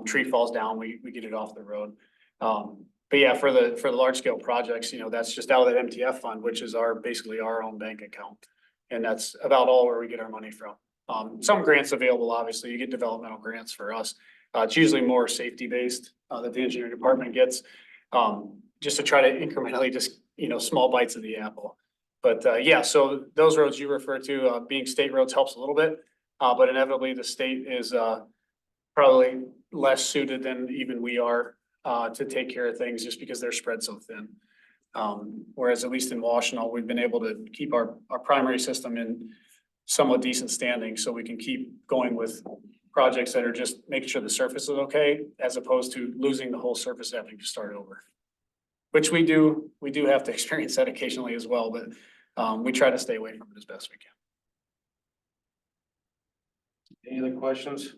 Tree falls down, we get it off the road. But yeah, for the large scale projects, that's just out of that MTF fund, which is basically our own bank account. And that's about all where we get our money from. Some grants available, obviously, you get developmental grants for us. It's usually more safety based, that the engineering department gets, just to try to incrementally just, small bites of the apple. But, yeah, so those roads you refer to, being state roads helps a little bit, but inevitably the state is, probably less suited than even we are, to take care of things just because they're spread so thin. Whereas at least in Washtenaw, we've been able to keep our primary system in somewhat decent standing, so we can keep going with projects that are just making sure the surface is okay, as opposed to losing the whole surface, having to start over. Which we do have to experience that occasionally as well, but we try to stay away from it as best we can. Any other questions?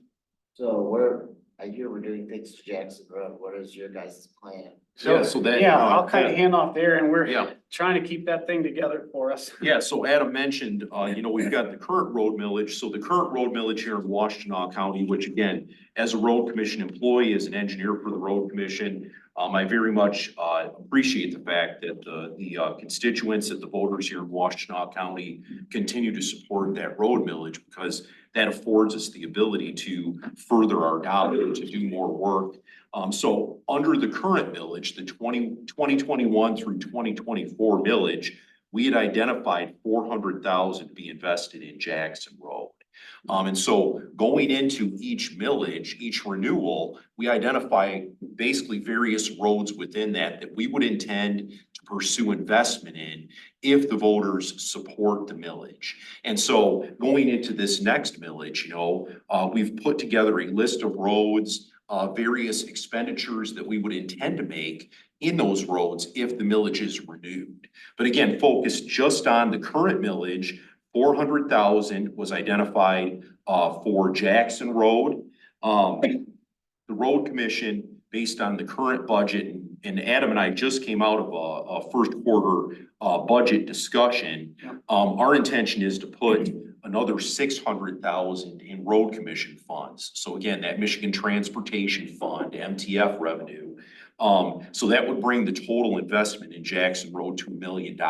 So I hear we're doing things to Jackson Road. What is your guys' plan? Yeah, so that. Yeah, I'll kind of hand off there, and we're Yeah. trying to keep that thing together for us. Yeah, so Adam mentioned, we've got the current road millage. So the current road millage here in Washtenaw County, which again, as a road commission employee, as an engineer for the road commission, I very much appreciate the fact that the constituents, that the voters here in Washtenaw County continue to support that road millage, because that affords us the ability to further our dollar, to do more work. So under the current millage, the 2021 through 2024 millage, we had identified 400,000 to be invested in Jackson Road. And so going into each millage, each renewal, we identify basically various roads within that we would intend to pursue investment in if the voters support the millage. And so going into this next millage, we've put together a list of roads, various expenditures that we would intend to make in those roads if the millage is renewed. But again, focused just on the current millage, 400,000 was identified for Jackson Road. The road commission, based on the current budget, and Adam and I just came out of a first quarter budget discussion. Our intention is to put another 600,000 in road commission funds. So again, that Michigan Transportation Fund, MTF revenue. So that would bring the total investment in Jackson Road to $1 million.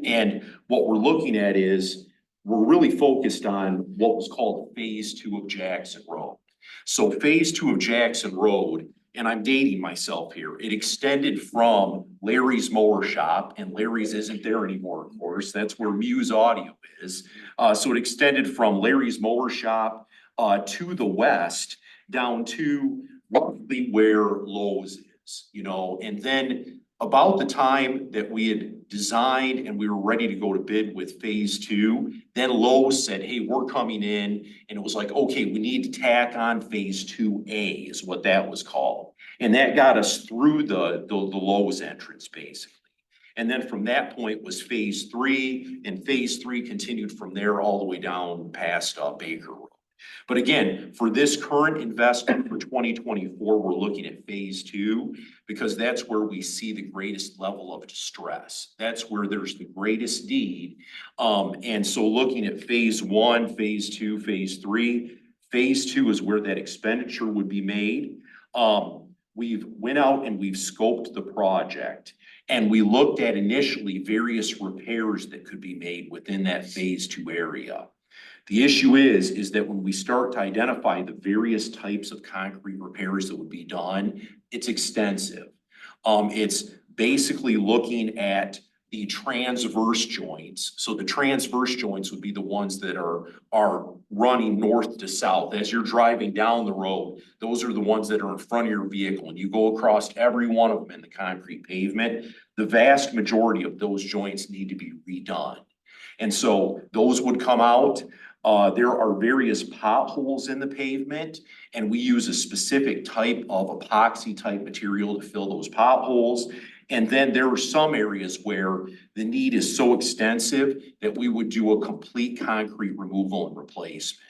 And what we're looking at is we're really focused on what was called phase 2 of Jackson Road. So phase 2 of Jackson Road, and I'm dating myself here, it extended from Larry's Mower Shop, and Larry's isn't there anymore, of course, that's where Muse Audio is. So it extended from Larry's Mower Shop to the west, down to roughly where Lowe's is, and then about the time that we had designed and we were ready to go to bid with phase 2, then Lowe's said, hey, we're coming in. And it was like, okay, we need to tack on phase 2A is what that was called. And that got us through the Lowe's entrance basically. And then from that point was phase 3, and phase 3 continued from there all the way down past Baker Road. But again, for this current investment for 2024, we're looking at phase 2 because that's where we see the greatest level of distress. That's where there's the greatest need. And so looking at phase 1, phase 2, phase 3, phase 2 is where that expenditure would be made. We've went out and we've scoped the project, and we looked at initially various repairs that could be made within that phase 2 area. The issue is that when we start to identify the various types of concrete repairs that would be done, it's extensive. It's basically looking at the transverse joints. So the transverse joints would be the ones that are running north to south. As you're driving down the road, those are the ones that are in front of your vehicle, and you go across every one of them in the concrete pavement. The vast majority of those joints need to be redone. And so those would come out. There are various potholes in the pavement, and we use a specific type of epoxy type material to fill those potholes. And then there are some areas where the need is so extensive that we would do a complete concrete removal and replacement.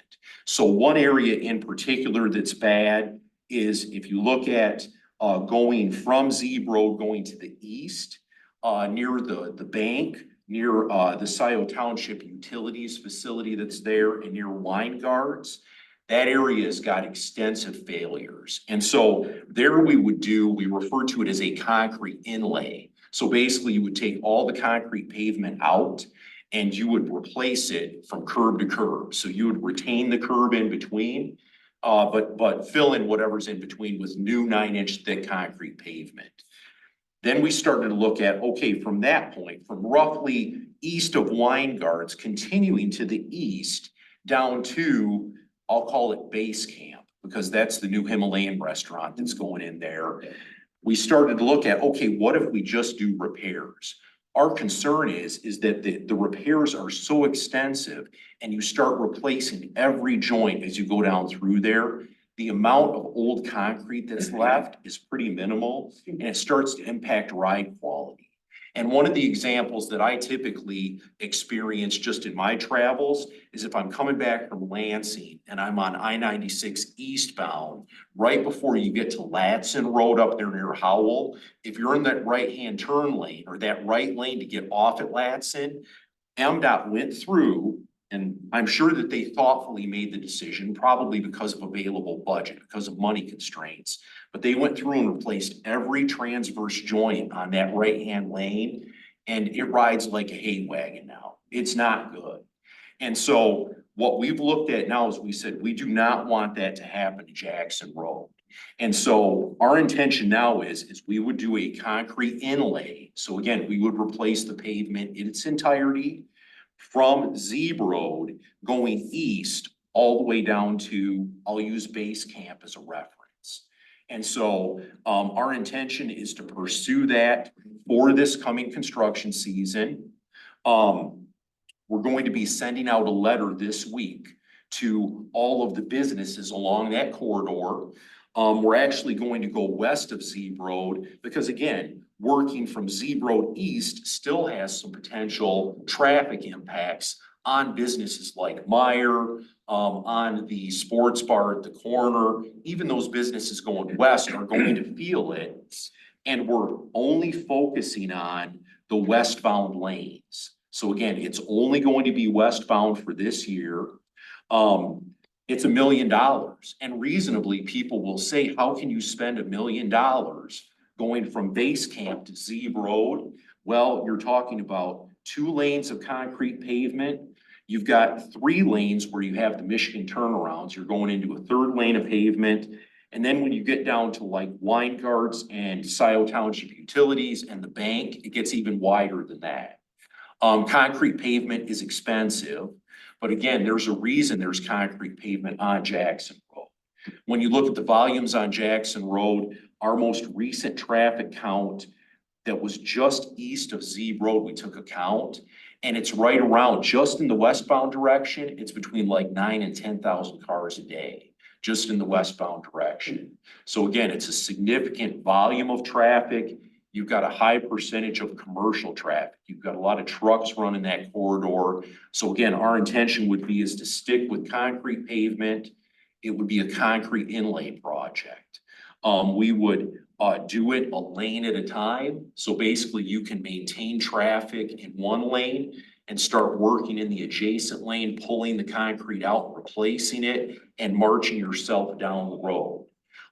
So one area in particular that's bad is if you look at going from Zeeb Road going to the east, near the bank, near the Scio Township Utilities facility that's there and near Wine Guards. That area has got extensive failures. And so there we refer to it as a concrete inlay. So basically you would take all the concrete pavement out and you would replace it from curb to curb. So you would retain the curb in between, but fill in whatever's in between with new 9-inch thick concrete pavement. Then we started to look at, okay, from that point, from roughly east of Wine Guards, continuing to the east down to, I'll call it Base Camp, because that's the new Himalayan restaurant that's going in there. We started to look at, okay, what if we just do repairs? Our concern is that the repairs are so extensive and you start replacing every joint as you go down through there. The amount of old concrete that's left is pretty minimal and it starts to impact ride quality. And one of the examples that I typically experience just in my travels is if I'm coming back from Lansing and I'm on I-96 eastbound, right before you get to Latson Road up there near Howell, if you're in that right-hand turn lane or that right lane to get off at Latson, MDOT went through, and I'm sure that they thoughtfully made the decision, probably because of available budget, because of money constraints. But they went through and replaced every transverse joint on that right-hand lane, and it rides like a hay wagon now. It's not good. And so what we've looked at now is we said, we do not want that to happen to Jackson Road. And so our intention now is we would do a concrete inlay. So again, we would replace the pavement in its entirety from Zeeb Road going east all the way down to, I'll use Base Camp as a reference. And so our intention is to pursue that for this coming construction season. We're going to be sending out a letter this week to all of the businesses along that corridor. We're actually going to go west of Zeeb Road because again, working from Zeeb Road east still has some potential traffic impacts on businesses like Meyer, on the sports bar at the corner. Even those businesses going west are going to feel it. And we're only focusing on the westbound lanes. So again, it's only going to be westbound for this year. It's $1 million. And reasonably, people will say, how can you spend $1 million going from Base Camp to Zeeb Road? Well, you're talking about 2 lanes of concrete pavement. You've got 3 lanes where you have the Michigan turnarounds. You're going into a 3rd lane of pavement. And then when you get down to like Wine Guards and Scio Township Utilities and the bank, it gets even wider than that. Concrete pavement is expensive, but again, there's a reason there's concrete pavement on Jackson Road. When you look at the volumes on Jackson Road, our most recent traffic count that was just east of Zeeb Road, we took a count, and it's right around, just in the westbound direction, it's between like 9,000 and 10,000 cars a day, just in the westbound direction. So again, it's a significant volume of traffic. You've got a high percentage of commercial traffic. You've got a lot of trucks running that corridor. So again, our intention would be is to stick with concrete pavement. It would be a concrete inlay project. We would do it a lane at a time. So basically you can maintain traffic in one lane and start working in the adjacent lane, pulling the concrete out, replacing it, and marching yourself down the road.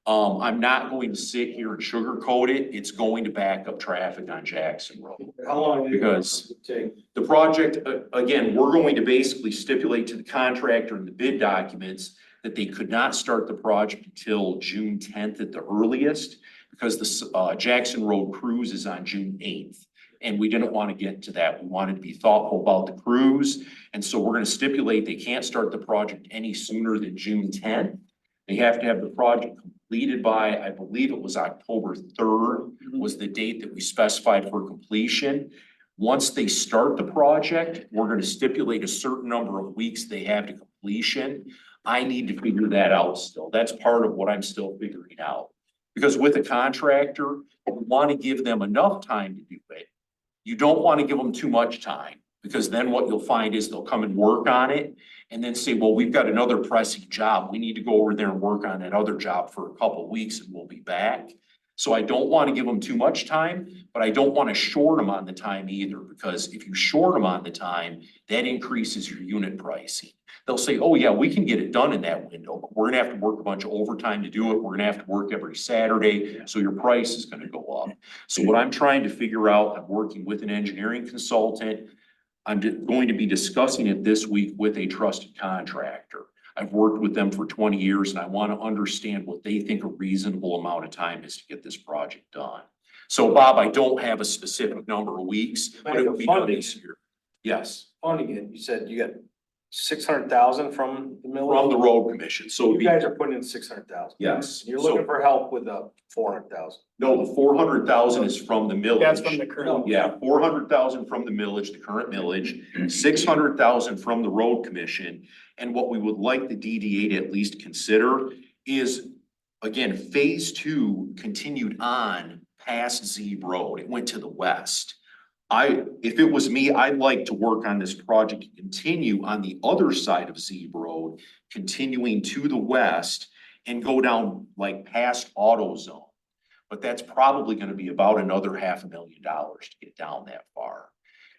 I'm not going to sit here and sugarcoat it. It's going to back up traffic on Jackson Road. How long? Because the project, again, we're going to basically stipulate to the contractor in the bid documents that they could not start the project until June 10th at the earliest, because the Jackson Road cruise is on June 8th. And we didn't want to get to that. We wanted to be thoughtful about the cruise. And so we're going to stipulate they can't start the project any sooner than June 10th. They have to have the project completed by, I believe it was October 3rd was the date that we specified for completion. Once they start the project, we're going to stipulate a certain number of weeks they have to completion. I need to figure that out still. That's part of what I'm still figuring out. Because with a contractor, we want to give them enough time to do it. You don't want to give them too much time, Because then what you'll find is they'll come and work on it and then say, well, we've got another pressing job. We need to go over there and work on that other job for a couple of weeks and we'll be back. So I don't want to give them too much time, but I don't want to short them on the time either, because if you short them on the time, that increases your unit pricing. They'll say, oh yeah, we can get it done in that window, but we're gonna have to work a bunch of overtime to do it. We're gonna have to work every Saturday, so your price is gonna go up. So what I'm trying to figure out, I'm working with an engineering consultant. I'm going to be discussing it this week with a trusted contractor. I've worked with them for 20 years and I want to understand what they think a reasonable amount of time is to get this project done. So Bob, I don't have a specific number of weeks, but it would be done this year. Yes, Funding it, you said you got 600,000 from the mill? from the road commission. So it'd You be, guys are putting in 600,000. yes. You're So- looking for help with the 400,000. No, the 400,000 is from the millage. That's from the current. Yeah, 400,000 from the millage, the current millage, 600,000 from the road commission. And what we would like the DDA to at least consider is, again, phase 2 continued on past Zeeb Road. It went to the west. If it was me, I'd like to work on this project to continue on the other side of Zeeb Road, continuing to the west and go down like past AutoZone. But that's probably gonna be about another $500,000 to get down that far.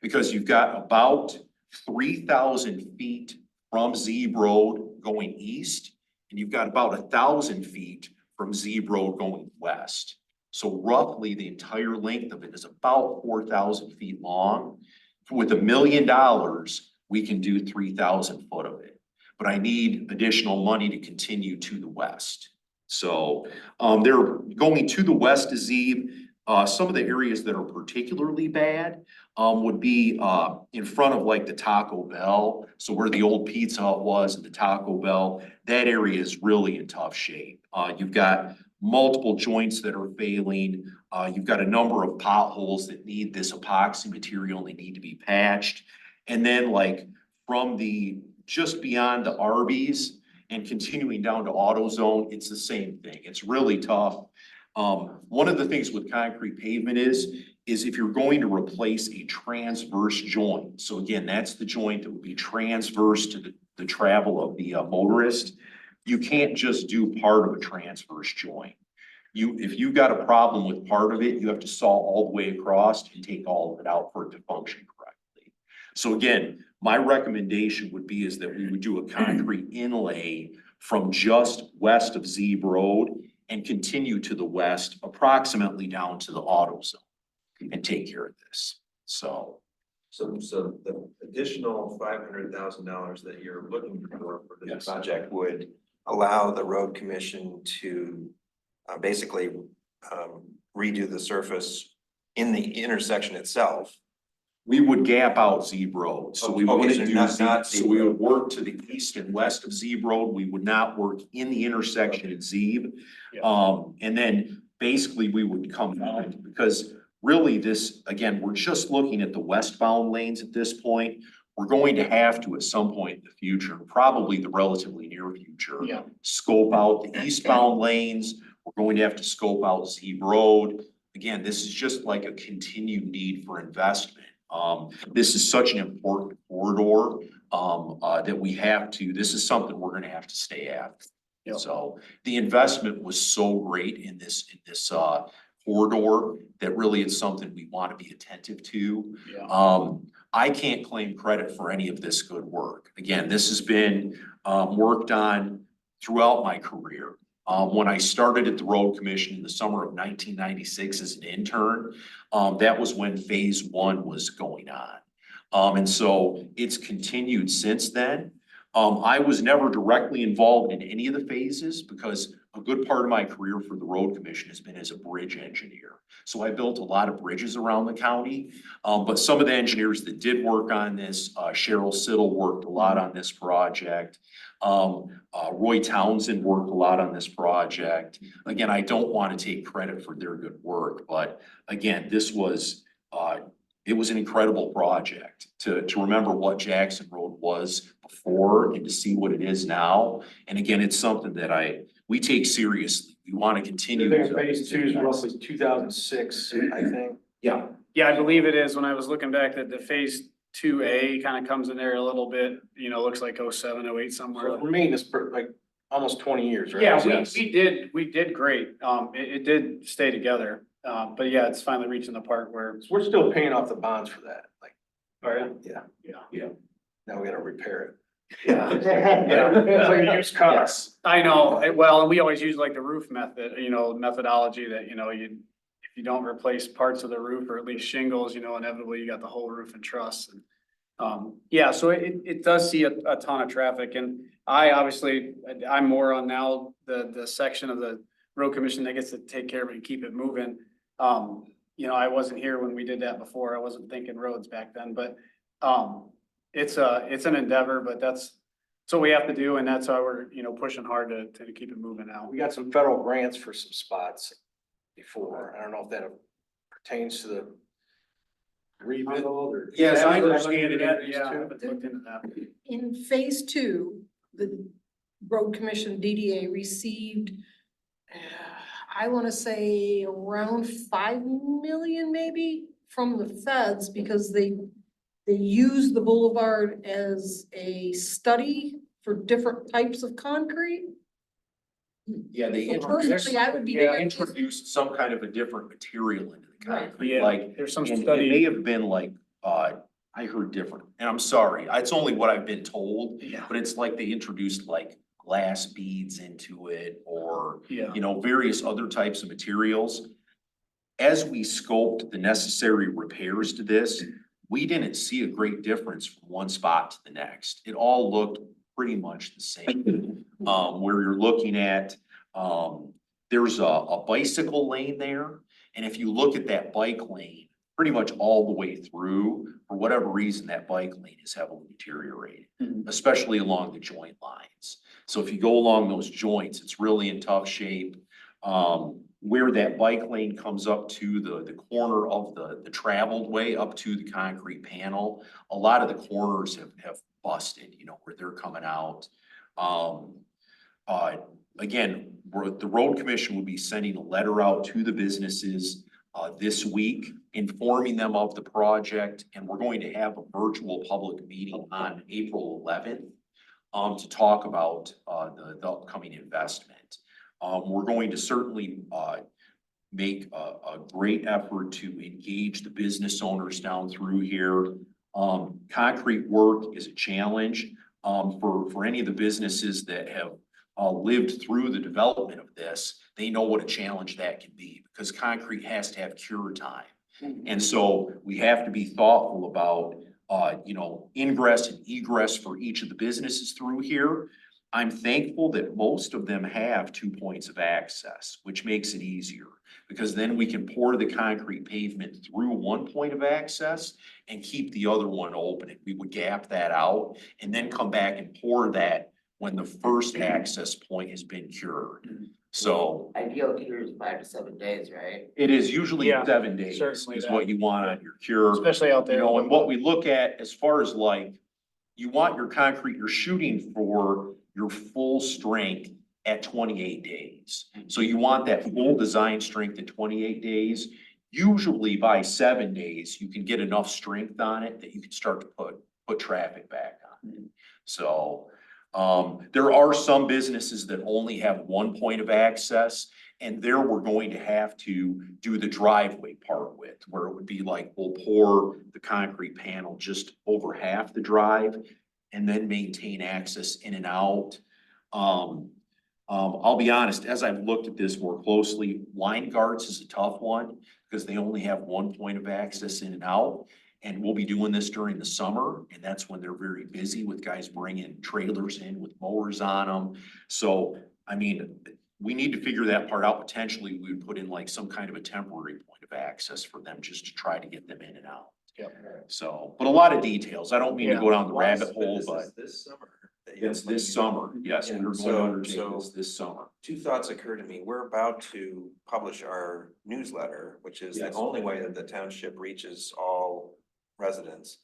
Because you've got about 3,000 feet from Zeeb Road going east, and you've got about 1,000 feet from Zeeb Road going west. So roughly the entire length of it is about 4,000 feet long. With $1 million, we can do 3,000 foot of it. But I need additional money to continue to the west. So they're going to the west of Zeeb. Some of the areas that are particularly bad would be in front of like the Taco Bell. So where the old Pizza Hut was and the Taco Bell, that area is really in tough shape. You've got multiple joints that are failing. You've got a number of potholes that need this epoxy material and they need to be patched. And then like from just beyond the Arby's and continuing down to AutoZone, it's the same thing. It's really tough. One of the things with concrete pavement is if you're going to replace a transverse joint. So again, that's the joint that would be transverse to the travel of the motorist. You can't just do part of a transverse joint. If you've got a problem with part of it, you have to saw all the way across and take all of it out for it to function correctly. So again, my recommendation would be is that we would do a concrete inlay from just west of Zeeb Road and continue to the west, approximately down to the AutoZone and take care of this. So the additional $500,000 that you're looking for this Yes. project would allow the road commission to basically redo the surface in the intersection itself. we would gap out Zeeb Road. So we Okay, wouldn't so do not Zeeb, so Zeeb we Road. would work to the east and west of Zeeb Road. We would not work in the intersection at Zeeb. And then basically we would come down because really this, again, we're just looking at the westbound lanes at this point. We're going to have to at some point in the future, probably the relatively near future. Yeah. Scope out the eastbound lanes. We're going to have to scope out Zeeb Road. Again, this is just like a continued need for investment. This is such an important corridor, that we have to, this is something we're gonna have to stay at. Yep. So the investment was so great in this corridor that really it's something we want to be attentive to. Yeah. I can't claim credit for any of this good work. Again, this has been, worked on throughout my career. When I started at the Road Commission in the summer of 1996 as an intern, that was when phase 1 was going on. And so it's continued since then. I was never directly involved in any of the phases because a good part of my career for the Road Commission has been as a bridge engineer. So I built a lot of bridges around the county. But some of the engineers that did work on this, Cheryl Siddle worked a lot on this project. Roy Townsend worked a lot on this project. Again, I don't want to take credit for their good work, but again, this was, it was an incredible project to remember what Jackson Road was before and to see what it is now. And again, it's something that we take seriously. We want to continue. I think phase 2 is roughly 2006, I think. Yeah. Yeah, I believe it is. When I was looking back at the phase 2A kind of comes in there a little bit, you know, looks like 07, 08 somewhere. So maintenance for like almost 20 years, right? Yeah, Yes. we did great. It did stay together. But yeah, it's finally reaching the part where. We're still paying off the bonds for that, like, Yeah. yeah. Now we gotta repair it. Yeah. It's like a used car. I know, well, and we always use like the roof method, you know, methodology that, you know, if you don't replace parts of the roof or at least shingles, you know, inevitably you got the whole roof in truss and. Yeah, so it does see a ton of traffic and I'm more on now the section of the road commission that gets to take care of it and keep it moving. You know, I wasn't here when we did that before. I wasn't thinking roads back then, but, it's an endeavor, but that's what we have to do. And that's why we're, you know, pushing hard to keep it moving now. We got some federal grants for some spots before. I don't know if that pertains to the rebuild or. Yes, I understand it. Yeah, I haven't looked into that. In phase two, the road commission DDA received, I want to say around 5 million maybe from the feds because they used the boulevard as a study for different types of concrete. Yeah, they So personally, I would be. they introduced some kind of a different material into the Right. concrete, Yeah, like, there's some and it study. may have been like, I heard different, and I'm sorry, it's only what I've been told, Yeah. but it's like they introduced like glass beads into it, or, Yeah. you know, various other types of materials. As we scoped the necessary repairs to this, we didn't see a great difference from one spot to the next. It all looked pretty much the same. Where you're looking at, there's a bicycle lane there. And if you look at that bike lane, pretty much all the way through, for whatever reason, that bike lane is heavily deteriorated, especially along the joint lines. So if you go along those joints, it's really in tough shape. Where that bike lane comes up to the corner of the traveled way up to the concrete panel, a lot of the corners have busted, you know, where they're coming out. Again, the road commission will be sending a letter out to the businesses this week, informing them of the project, and we're going to have a virtual public meeting on April 11th to talk about the upcoming investment. We're going to certainly make a great effort to engage the business owners down through here. Concrete work is a challenge for any of the businesses that have lived through the development of this. They know what a challenge that can be because concrete has to have cure time. And so we have to be thoughtful about, you know, ingress and egress for each of the businesses through here. I'm thankful that most of them have 2 points of access, which makes it easier because then we can pour the concrete pavement through one point of access and keep the other one open. And we would gap that out and then come back and pour that when the first access point has been cured. So Ideal cure is 5 to 7 days, right? it is usually Yeah, 7 days certainly is that. what you want on your cure. Especially out there. You know, and what we look at as far as like, you want your concrete, you're shooting for your full strength at 28 days. So you want that full design strength at 28 days. Usually by 7 days, you can get enough strength on it that you can start to put traffic back on it. So, there are some businesses that only have 1 point of access. And there we're going to have to do the driveway part with, where it would be like, we'll pour the concrete panel just over half the drive and then maintain access in and out. I'll be honest, as I've looked at this more closely, line guards is a tough one because they only have 1 point of access in and out. And we'll be doing this during the summer, and that's when they're very busy with guys bringing trailers in with mowers on them. So, I mean, we need to figure that part out. Potentially, we would put in like some kind of a temporary point of access for them just to try to get them in and out. Yep. So, but a lot of details. I don't mean to go down the rabbit hole, This but is this summer. that you're it's this summer. Yes, we're And going to so- undertake so- this summer. Two thoughts occur to me. We're about to publish our newsletter, which is the Yes. only way that the township reaches all residents.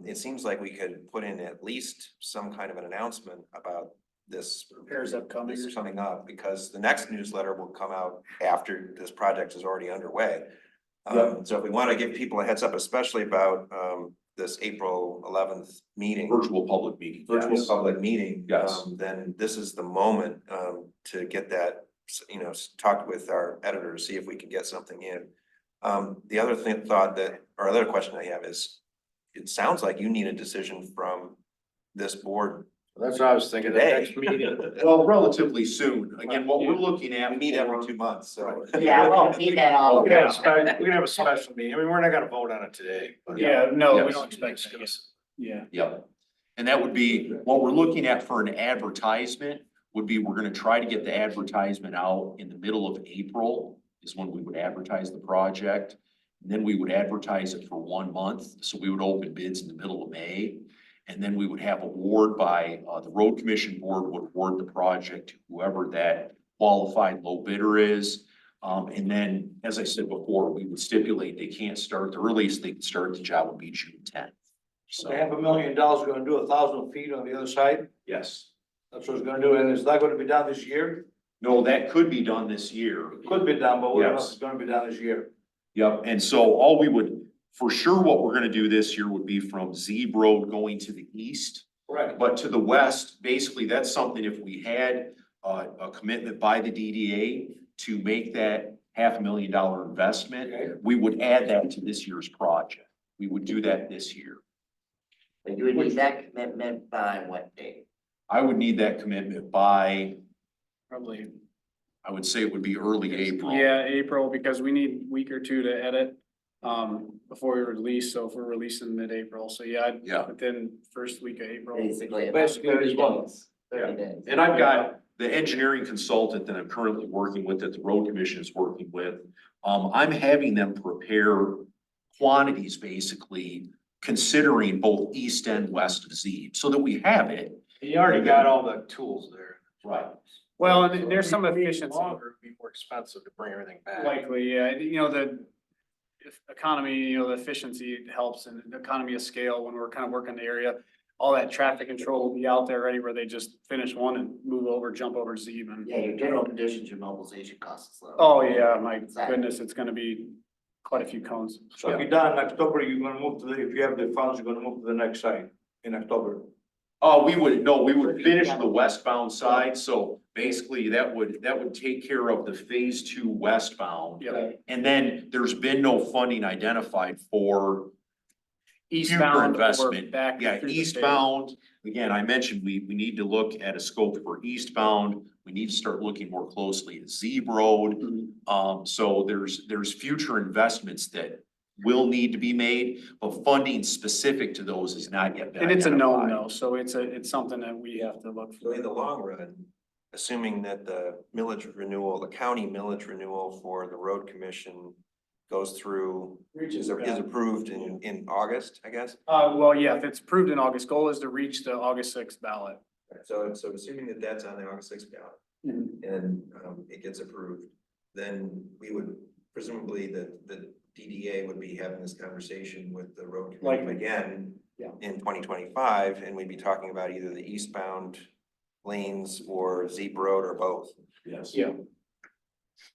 It seems like we could put in at least some kind of an announcement about this. Repairs upcoming This or is coming up, because the next newsletter will come out after this project is already underway. So if we want to give people a heads up, especially about this April 11th meeting. Virtual public meeting. Virtual yes. public meeting. Yes. Then this is the moment, to get that, you know, talk with our editor to see if we can get something in. The other other question I have is, it sounds like you need a decision from this board. That's what I was thinking, the Today. next meeting. Well, relatively soon. Again, what we're looking at. We meet every for- 2 months, so. Yeah, well, need that all. We can have a special meeting. I mean, we're not gonna vote on it today, but. Yeah, no, we Yes. don't expect to. Yeah. Yep. And that would be, what we're looking at for an advertisement would be, we're gonna try to get the advertisement out in the middle of April is when we would advertise the project. And then we would advertise it for 1 month, so we would open bids in the middle of May. And then we would have award by, the road commission board would award the project to whoever that qualified low bidder is. And then, as I said before, we would stipulate they can't start, the earliest they can start the job would be June 10th. So, $500,000 gonna do 1,000 feet on the other side. yes. That's what it's gonna do, and is that gonna be done this year? No, that could be done this year. Could be done, but we don't know if Yes. it's gonna be done this year. Yep, and so all we would, for sure, what we're gonna do this year would be from Zeeb Road going to the east. Right. But to the west, basically, that's something if we had a commitment by the DDA to make that $500,000 investment, Okay. we would add that to this year's project. We would do that this year. But you would need that commitment by what date? I would need that commitment by, Probably, I would say it would be early April. yeah, April, because we need a week or two to edit, before we release, so if we're releasing mid-April, so yeah, Yeah. within first week of April. Basically, about Basically, 30 this month. days. 30 days. And I've got the engineering consultant that I'm currently working with, that the road commission is working with. I'm having them prepare quantities, basically, considering both east and west of Zeeb, so that we have it. You already got all the tools there. Right. Well, and there's some efficiency. Longer, it'd be more expensive to bring everything back. Likely, yeah, you know, the economy, you know, the efficiency helps and the economy of scale when we're kind of working the area. All that traffic control will be out there ready where they just finish one and move over, jump over Zeeb and. Yeah, your general conditions, your mobilization costs is low. Oh, yeah, my Exactly. goodness, it's gonna be quite a few cones. So if you're done in October, you're gonna move to if you have the funds, you're gonna move to the next site in October. We would finish the westbound side, so basically that would take care of the phase 2 westbound. Yeah, And then there's been no funding identified for future eastbound or investment. back. Yeah, through the state. eastbound, again, I mentioned we need to look at a scope for eastbound. We need to start looking more closely at Zeeb Road. Mhm. So there's future investments that will need to be made, but funding specific to those is not yet been And it's a known identified. no, so it's something that we have to look So for. in the long run, assuming that the millage renewal, the county millage renewal for the road commission goes through, is approved in August, I guess? Well, yeah, if it's approved in August, goal is to reach the August 6th ballot. So assuming that that's on the August 6th ballot Mhm. and it gets approved, then we would presumably the DDA would be having this conversation with the road commission Likely. again Yeah. in 2025, and we'd be talking about either the eastbound lanes or Zeeb Road or both. Yes. Yeah.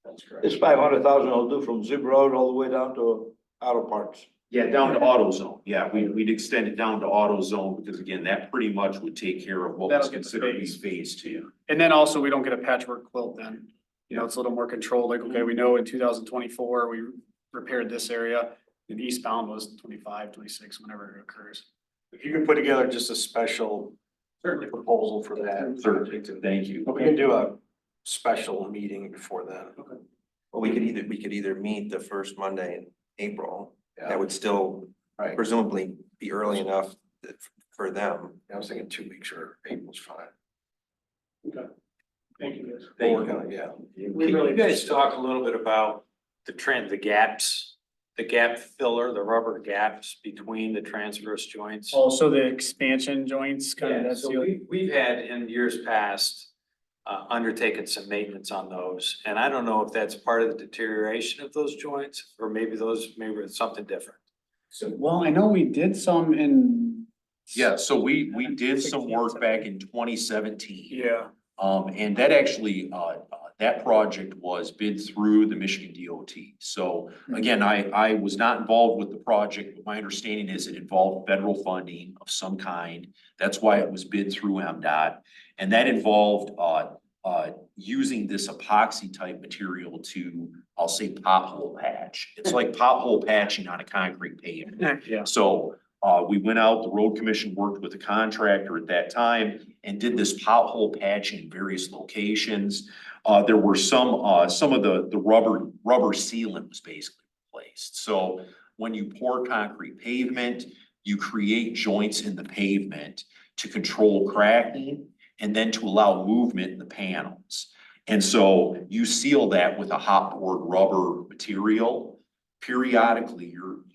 That's correct. This 500,000 will do from Zip Road all the way down to Auto Parts. Yeah, down to AutoZone. Yeah, we'd extend it down to AutoZone because again, that pretty much would take care of what was That'll get the considered to be phase. phase 2. And then also, we don't get a patchwork quilt then. You know, it's a little more controlled, like, okay, we know in 2024, we repaired this area. And eastbound was 25, 26, whenever it occurs. If you could put together just a special proposal for that. Certainly, thank you. We can do a special meeting before then. Well, we could either meet the first Monday in April. Yeah. That would still Right. presumably be early enough for them. I was thinking 2 weeks or April's fine. Thank you, guys. Thank We're you. gonna- Yeah. Can you guys talk a little bit about the gaps, the gap filler, the rubber gaps between the transverse joints? Also, the expansion joints, kind of, Yeah, that's so we've had in years past, undertaken some maintenance on those. And I don't know if that's part of the deterioration of those joints, or maybe it's something different. well, I know we did some in. Yeah, so we did some work back in 2017. Yeah, And that actually, that project was bid through the Michigan DOT. So again, I was not involved with the project, but my understanding is it involved federal funding of some kind. That's why it was bid through MDOT. And that involved, using this epoxy type material to, I'll say, pothole patch. It's like pothole patching on a concrete pavement. Yeah. So, we went out, the road commission worked with the contractor at that time and did this pothole patching in various locations. There were some of the rubber sealant was basically replaced. So when you pour concrete pavement, you create joints in the pavement to control cracking and then to allow movement in the panels. And so you seal that with a hot poured rubber material. Periodically,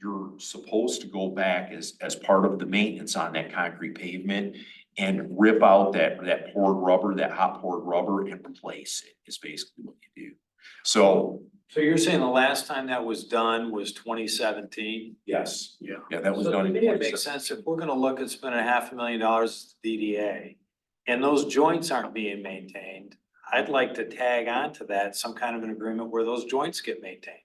you're supposed to go back as part of the maintenance on that concrete pavement and rip out that poured rubber, that hot poured rubber, and replace it, is basically what you do. So So you're saying the last time that was done was 2017? yes, Yeah. that was So done to in me, it 2017. makes sense if we're gonna look at spending $500,000 DDA and those joints aren't being maintained, I'd like to tag on to that some kind of an agreement where those joints get maintained.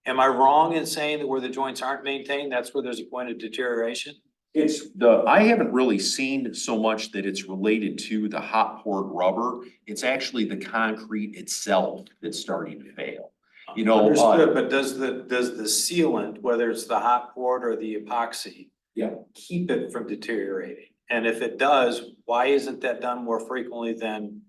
Am I wrong in saying that where the joints aren't maintained, that's where there's a point of deterioration? I haven't really seen so much that it's related to the hot poured rubber. It's actually the concrete itself that's starting to fail. You know, Understood, but does the sealant, whether it's the hot poured or the epoxy, yeah. keep it from deteriorating? And if it does, why isn't that done more frequently than,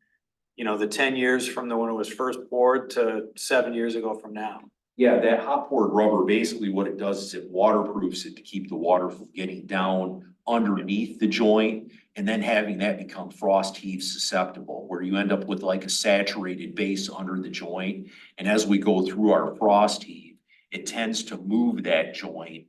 the 10 years from when it was first poured to 7 years ago from now? Yeah, that hot poured rubber, basically what it does is it waterproofs it to keep the water from getting down underneath the joint and then having that become frost heave susceptible, where you end up with like a saturated base under the joint. And as we go through our frost heave, it tends to move that joint.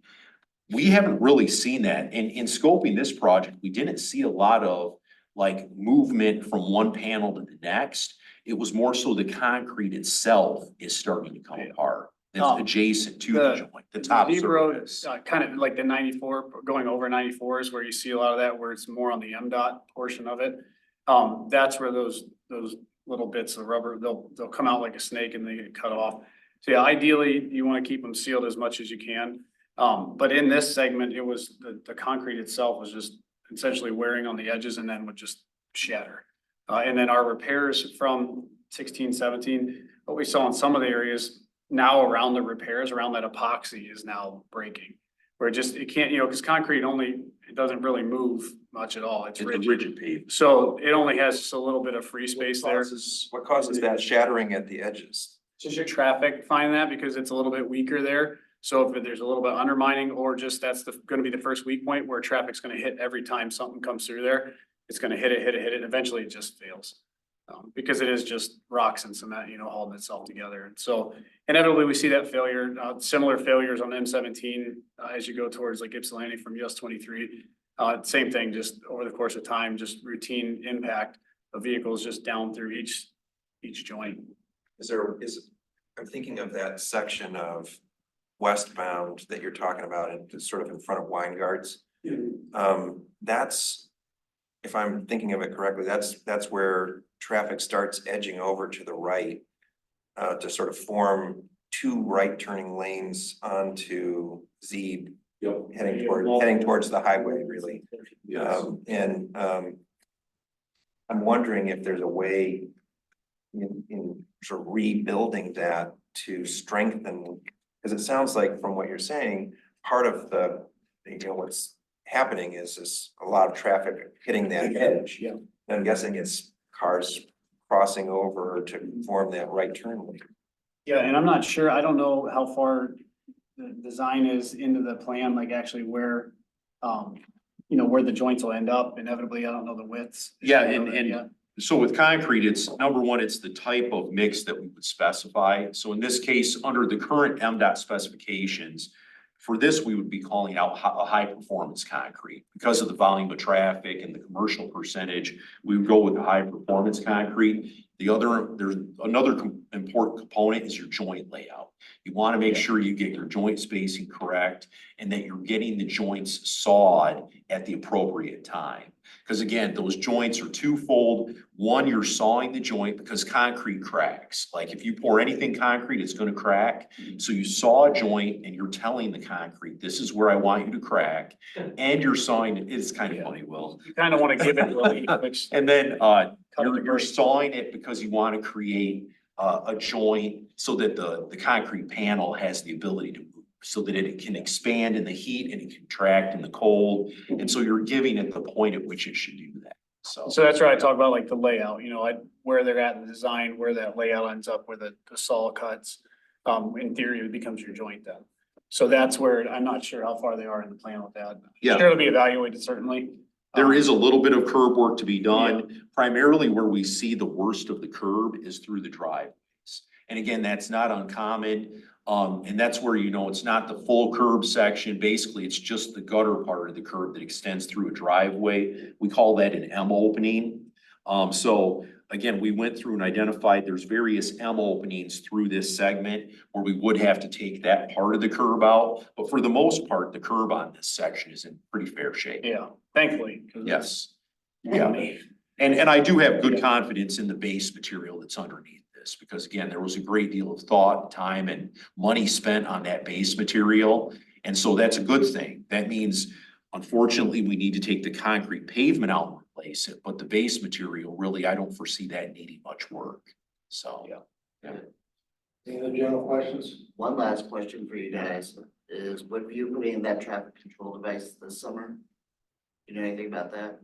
We haven't really seen that. In scoping this project, we didn't see a lot of like movement from one panel to the next. It was more so the concrete itself is starting to come apart. That's adjacent to the joint, the top Deep road, surface. kind of like the 94, going over 94 is where you see a lot of that, where it's more on the MDOT portion of it. That's where those little bits of rubber, they'll come out like a snake and they get cut off. So yeah, ideally, you want to keep them sealed as much as you can. But in this segment, it was the concrete itself was just essentially wearing on the edges and then would just shatter. And then our repairs from 16, 17, what we saw in some of the areas now around the repairs, around that epoxy is now breaking. Where it can't, because concrete it doesn't really move much at all. It's It's a rigid. rigid pavement. So it only has just a little bit of free space there. What causes that shattering at the edges? Just your traffic find that because it's a little bit weaker there. So if there's a little bit undermining or just that's gonna be the first weak point where traffic's gonna hit every time something comes through there. It's gonna hit it. Eventually it just fails. Because it is just rocks and cement, holding itself together. And so inevitably we see that failure, similar failures on M17 as you go towards like Ypsilanti from US 23. Same thing, just over the course of time, just routine impact of vehicles just down through each joint. I'm thinking of that section of westbound that you're talking about and it's sort of in front of Weingarts. That's, if I'm thinking of it correctly, that's where traffic starts edging over to the right to sort of form two right turning lanes onto Zeeb, heading towards the highway, really. Yes. I'm wondering if there's a way in sort of rebuilding that to strengthen, because it sounds like from what you're saying, part of the, what's happening is a lot of traffic hitting that edge. Yeah. I'm guessing it's cars crossing over to form that right turn lane. Yeah, and I'm not sure, I don't know how far the design is into the plan, like actually where, where the joints will end up. Inevitably, I don't know the widths. Yeah, and so with concrete, it's number one, it's the type of mix that we would specify. So in this case, under the current MDOT specifications, for this, we would be calling out a high performance concrete. Because of the volume of traffic and the commercial percentage, we would go with the high performance concrete. There's another important component is your joint layout. You want to make sure you get your joint spacing correct and that you're getting the joints sawed at the appropriate time. Because again, those joints are twofold. One, you're sawing the joint because concrete cracks. Like if you pour anything concrete, it's going to crack. So you saw a joint and you're telling the concrete, this is where I want you to crack. And you're sawing it. It's kind of funny, Will. You kind of want to give it relief, which. And then Cut it you're to sawing it because you want to create a joint so that the concrete panel has the ability to move. So that it can expand in the heat and it can contract in the cold. And so you're giving it the point at which it should do that. So. So that's where I talk about like the layout, where they're at in the design, where that layout ends up, where the saw cuts. In theory, it becomes your joint then. So that's where, I'm not sure how far they are in the plan with that. Yeah. Sure, it'll be evaluated certainly. There is a little bit of curb work to be done. Primarily where we see the worst of the curb is through the driveways. And again, that's not uncommon. And that's where, it's not the full curb section. Basically, it's just the gutter part of the curb that extends through a driveway. We call that an M opening. So again, we went through and identified there's various M openings through this segment where we would have to take that part of the curb out. But for the most part, the curb on this section is in pretty fair shape. Yeah, thankfully. 'Cause Yes. Yeah. And I do have good confidence in the base material that's underneath this, because again, there was a great deal of thought, time and money spent on that base material. And so that's a good thing. That means, unfortunately, we need to take the concrete pavement out and replace it, but the base material, really, I don't foresee that needing much work. So. Yeah. Any other general questions? One last question for you guys is, what are you putting in that traffic control device this summer? You know anything about that?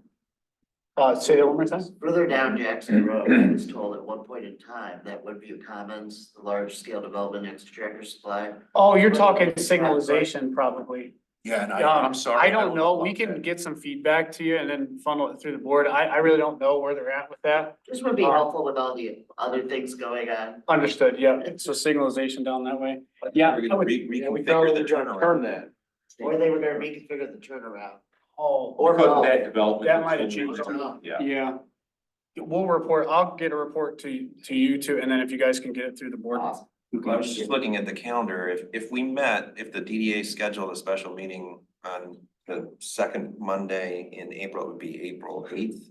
Say that one more time. Further down Jackson Road, I was told at one point in time that Woodview Commons, the large scale development next to Tractor Supply. Oh, you're talking signalization probably. Yeah, and I'm sorry. I don't know. We can get some feedback to you and then funnel it through the board. I really don't know where they're at with that. This would be helpful with all the other things going on. Understood, yeah. So signalization down that way. Yeah. We're I gonna would- reconfigure the turnaround. Turn that. Or they were gonna reconfigure the turnaround. Oh, Because of that development. That might have changed. Yeah. yeah. We'll report, I'll get a report to you two, and then if you guys can get it through the board. Awesome. I was just looking at the calendar, if the DDA scheduled a special meeting on the second Monday in April, it would be April 8th.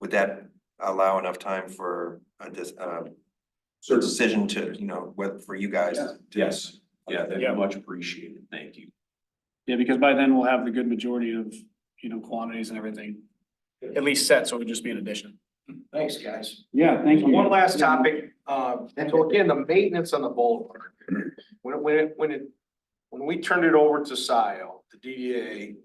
Would that allow enough time for a decision to, what, for you guys? to- Yes, yeah, that'd be Yeah. much appreciated. Thank you. Yeah, because by then we'll have the good majority of, quantities and everything at least set, so it would just be an addition. Thanks, guys. Yeah, thank you. One last topic, so again, the maintenance on the boulevard. When we turned it over to Scio, the DDA,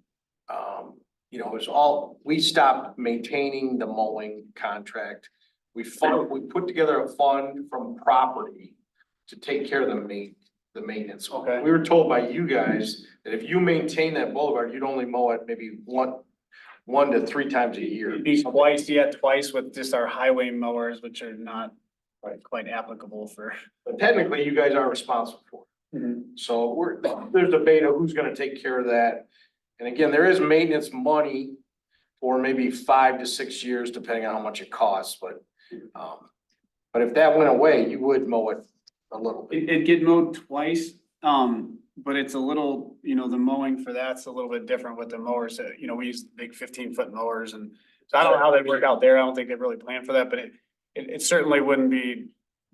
we stopped maintaining the mowing contract. We put together a fund from property to take care of the maintenance. Okay. We were told by you guys that if you maintain that boulevard, you'd only mow it maybe one to three times a year. It'd be twice with just our highway mowers, which are not quite applicable for. But technically, you guys are responsible for it. So there's debate of who's gonna take care of that. And again, there is maintenance money for maybe 5 to 6 years, depending on how much it costs, but if that went away, you would mow it a little bit. It'd get mowed twice, but it's a little, the mowing for that's a little bit different with the mowers that, we use big 15-foot mowers, and so I don't know how they work out there. I don't think they really planned for that, but it certainly wouldn't be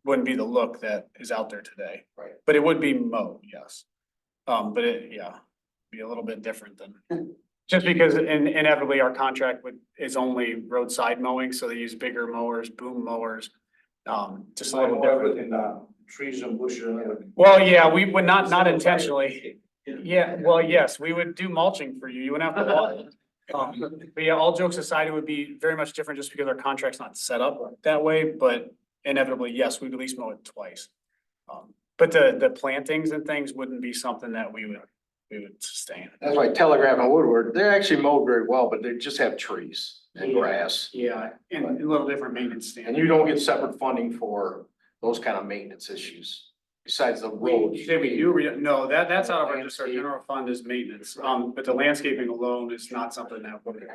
the look that is out there today. Right. But it would be mowed, yes. But be a little bit different than, just because inevitably our contract is only roadside mowing, so they use bigger mowers, boom mowers. Just a little different. Trees and bushes and everything. Well, yeah, we would not intentionally. Yeah, well, yes, we would do mulching for you. You wouldn't have to walk. But yeah, all jokes aside, it would be very much different just because our contract's not set up that way, but inevitably, yes, we'd at least mow it twice. But the plantings and things wouldn't be something that we would sustain. That's why Telegraph and Woodward, they're actually mowed very well, but they just have trees and grass. Yeah, and a little different maintenance And standard. you don't get separate funding for those kind of maintenance issues, besides the roads. No, that's out of our, just our general fund is maintenance, but the landscaping alone is not something that would.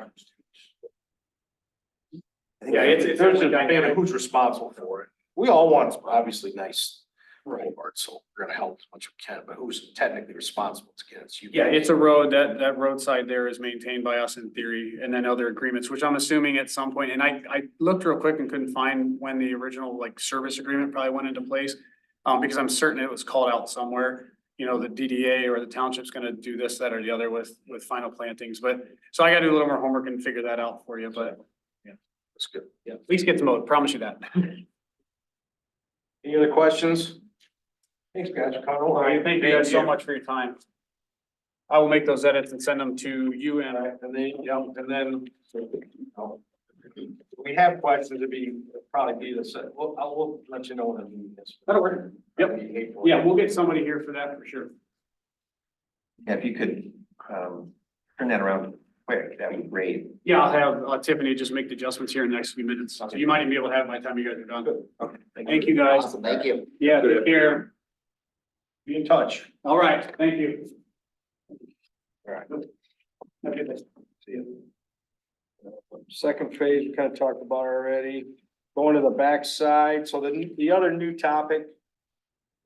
Yeah, it's There's a dynamic. debate of who's responsible for it. We all want, obviously, nice Boulevard, so we're gonna help as much as we can, but who's technically responsible to get it? It's you. Yeah, it's a road, that roadside there is maintained by us in theory, and then other agreements, which I'm assuming at some point, and I looked real quick and couldn't find when the original like service agreement probably went into place. Because I'm certain it was called out somewhere, you know, the DDA or the township's gonna do this, that, or the other with final plantings, but, so I gotta do a little more homework and figure that out for you, but. That's good. Yeah, at least get to mowed, promise you that. Any other questions? Thanks, guys. All right, thank you guys so much for your time. I will make those edits and send them to you and We have questions probably be the same. We'll let you know when I'm doing this. that'll work. Yep. Yeah, we'll get somebody here for that for sure. Yeah, if you could, turn that around quick, that'd be great. Yeah, I'll have Tiffany just make the adjustments here in the next few minutes. So you might even be able to have it by the time you guys are done. Okay. Thank you, guys. Awesome, thank you. Yeah, take care. Be in touch. All right, thank you. All right. Have a good day. See you. Second phase, we kind of talked about already. Going to the backside. So the other new topic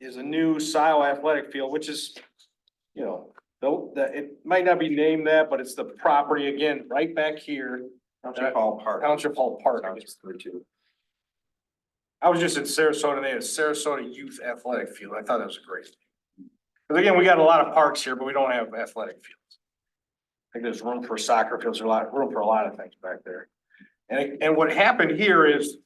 is a new Scio athletic field, which is, you know, it might not be named that, but it's the property again, right back here. Township Hall Park. Township Hall Park. Township 32. I was just in Sarasota, they had a Sarasota Youth Athletic Field. I thought that was great. Because again, we got a lot of parks here, but we don't have athletic fields. I think there's room for soccer fields, there's room for a lot of things back there. And what happened here is,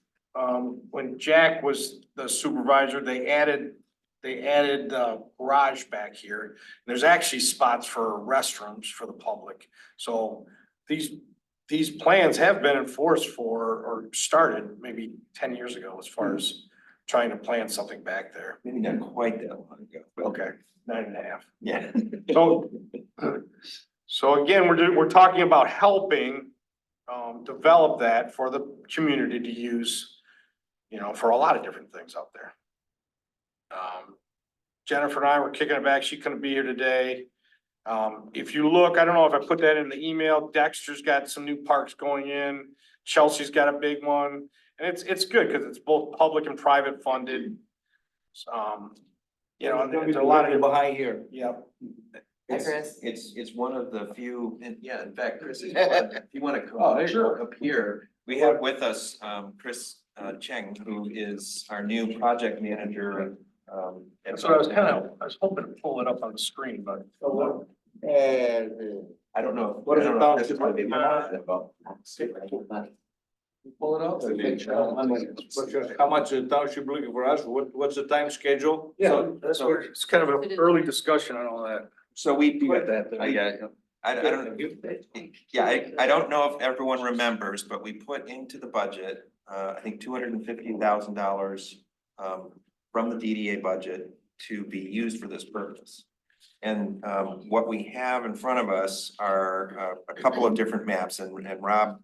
when Jack was the supervisor, they added the garage back here. There's actually spots for restrooms for the public. So these plans have been enforced or started maybe 10 years ago as far as trying to plan something back there. Maybe not quite that long ago. but- Okay, 9.5. Yeah. So again, we're talking about helping develop that for the community to use, you know, for a lot of different things out there. Jennifer and I were kicking it back. She couldn't be here today. If you look, I don't know if I put that in the email, Dexter's got some new parks going in. Chelsea's got a big one. And it's good because it's both public and private funded. You know, and there's a lot of behind here. Yep. Hi, Chris. It's one of the few, and yeah, in fact, Chris, if you wanna come Oh, sure. up here, we have with us, Chris Cheng, who is our new project manager. So I was hoping to pull it up on the screen, but. I don't know. What is it I don't know about? if this might be about. Pull it up. How much is the township looking for us? What's the time schedule? Yeah, that's what, it's kind of an early discussion on all that. So we put that. I don't, yeah, I don't know if everyone remembers, but we put into the budget, I think $250,000 from the DDA budget to be used for this purpose. And what we have in front of us are a couple of different maps, and Rob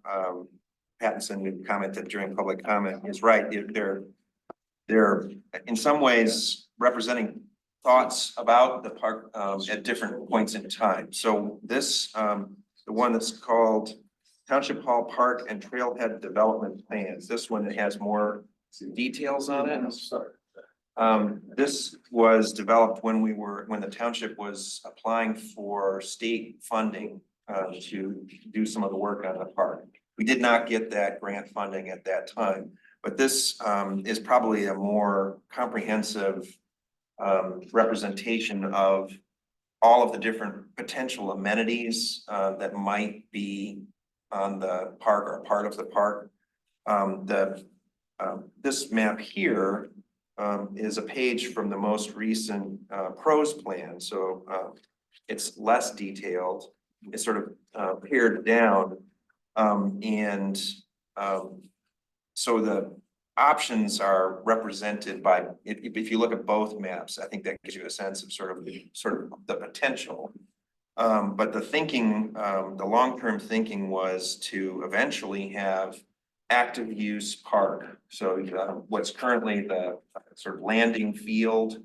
Pattinson, who commented during public comment, is right. They're in some ways representing thoughts about the park at different points in time. So this, the one that's called Township Hall Park and Trailhead Development Plans, this one has more details on it. This was developed when the township was applying for state funding to do some of the work on the park. We did not get that grant funding at that time, but this is probably a more comprehensive representation of all of the different potential amenities that might be on the park or part of the park. This map here is a page from the most recent pros plan, so it's less detailed. It's sort of pared down, and so the options are represented by, if you look at both maps, I think that gives you a sense of sort of the potential. But the thinking, the long-term thinking was to eventually have active use park. So what's currently the sort of landing field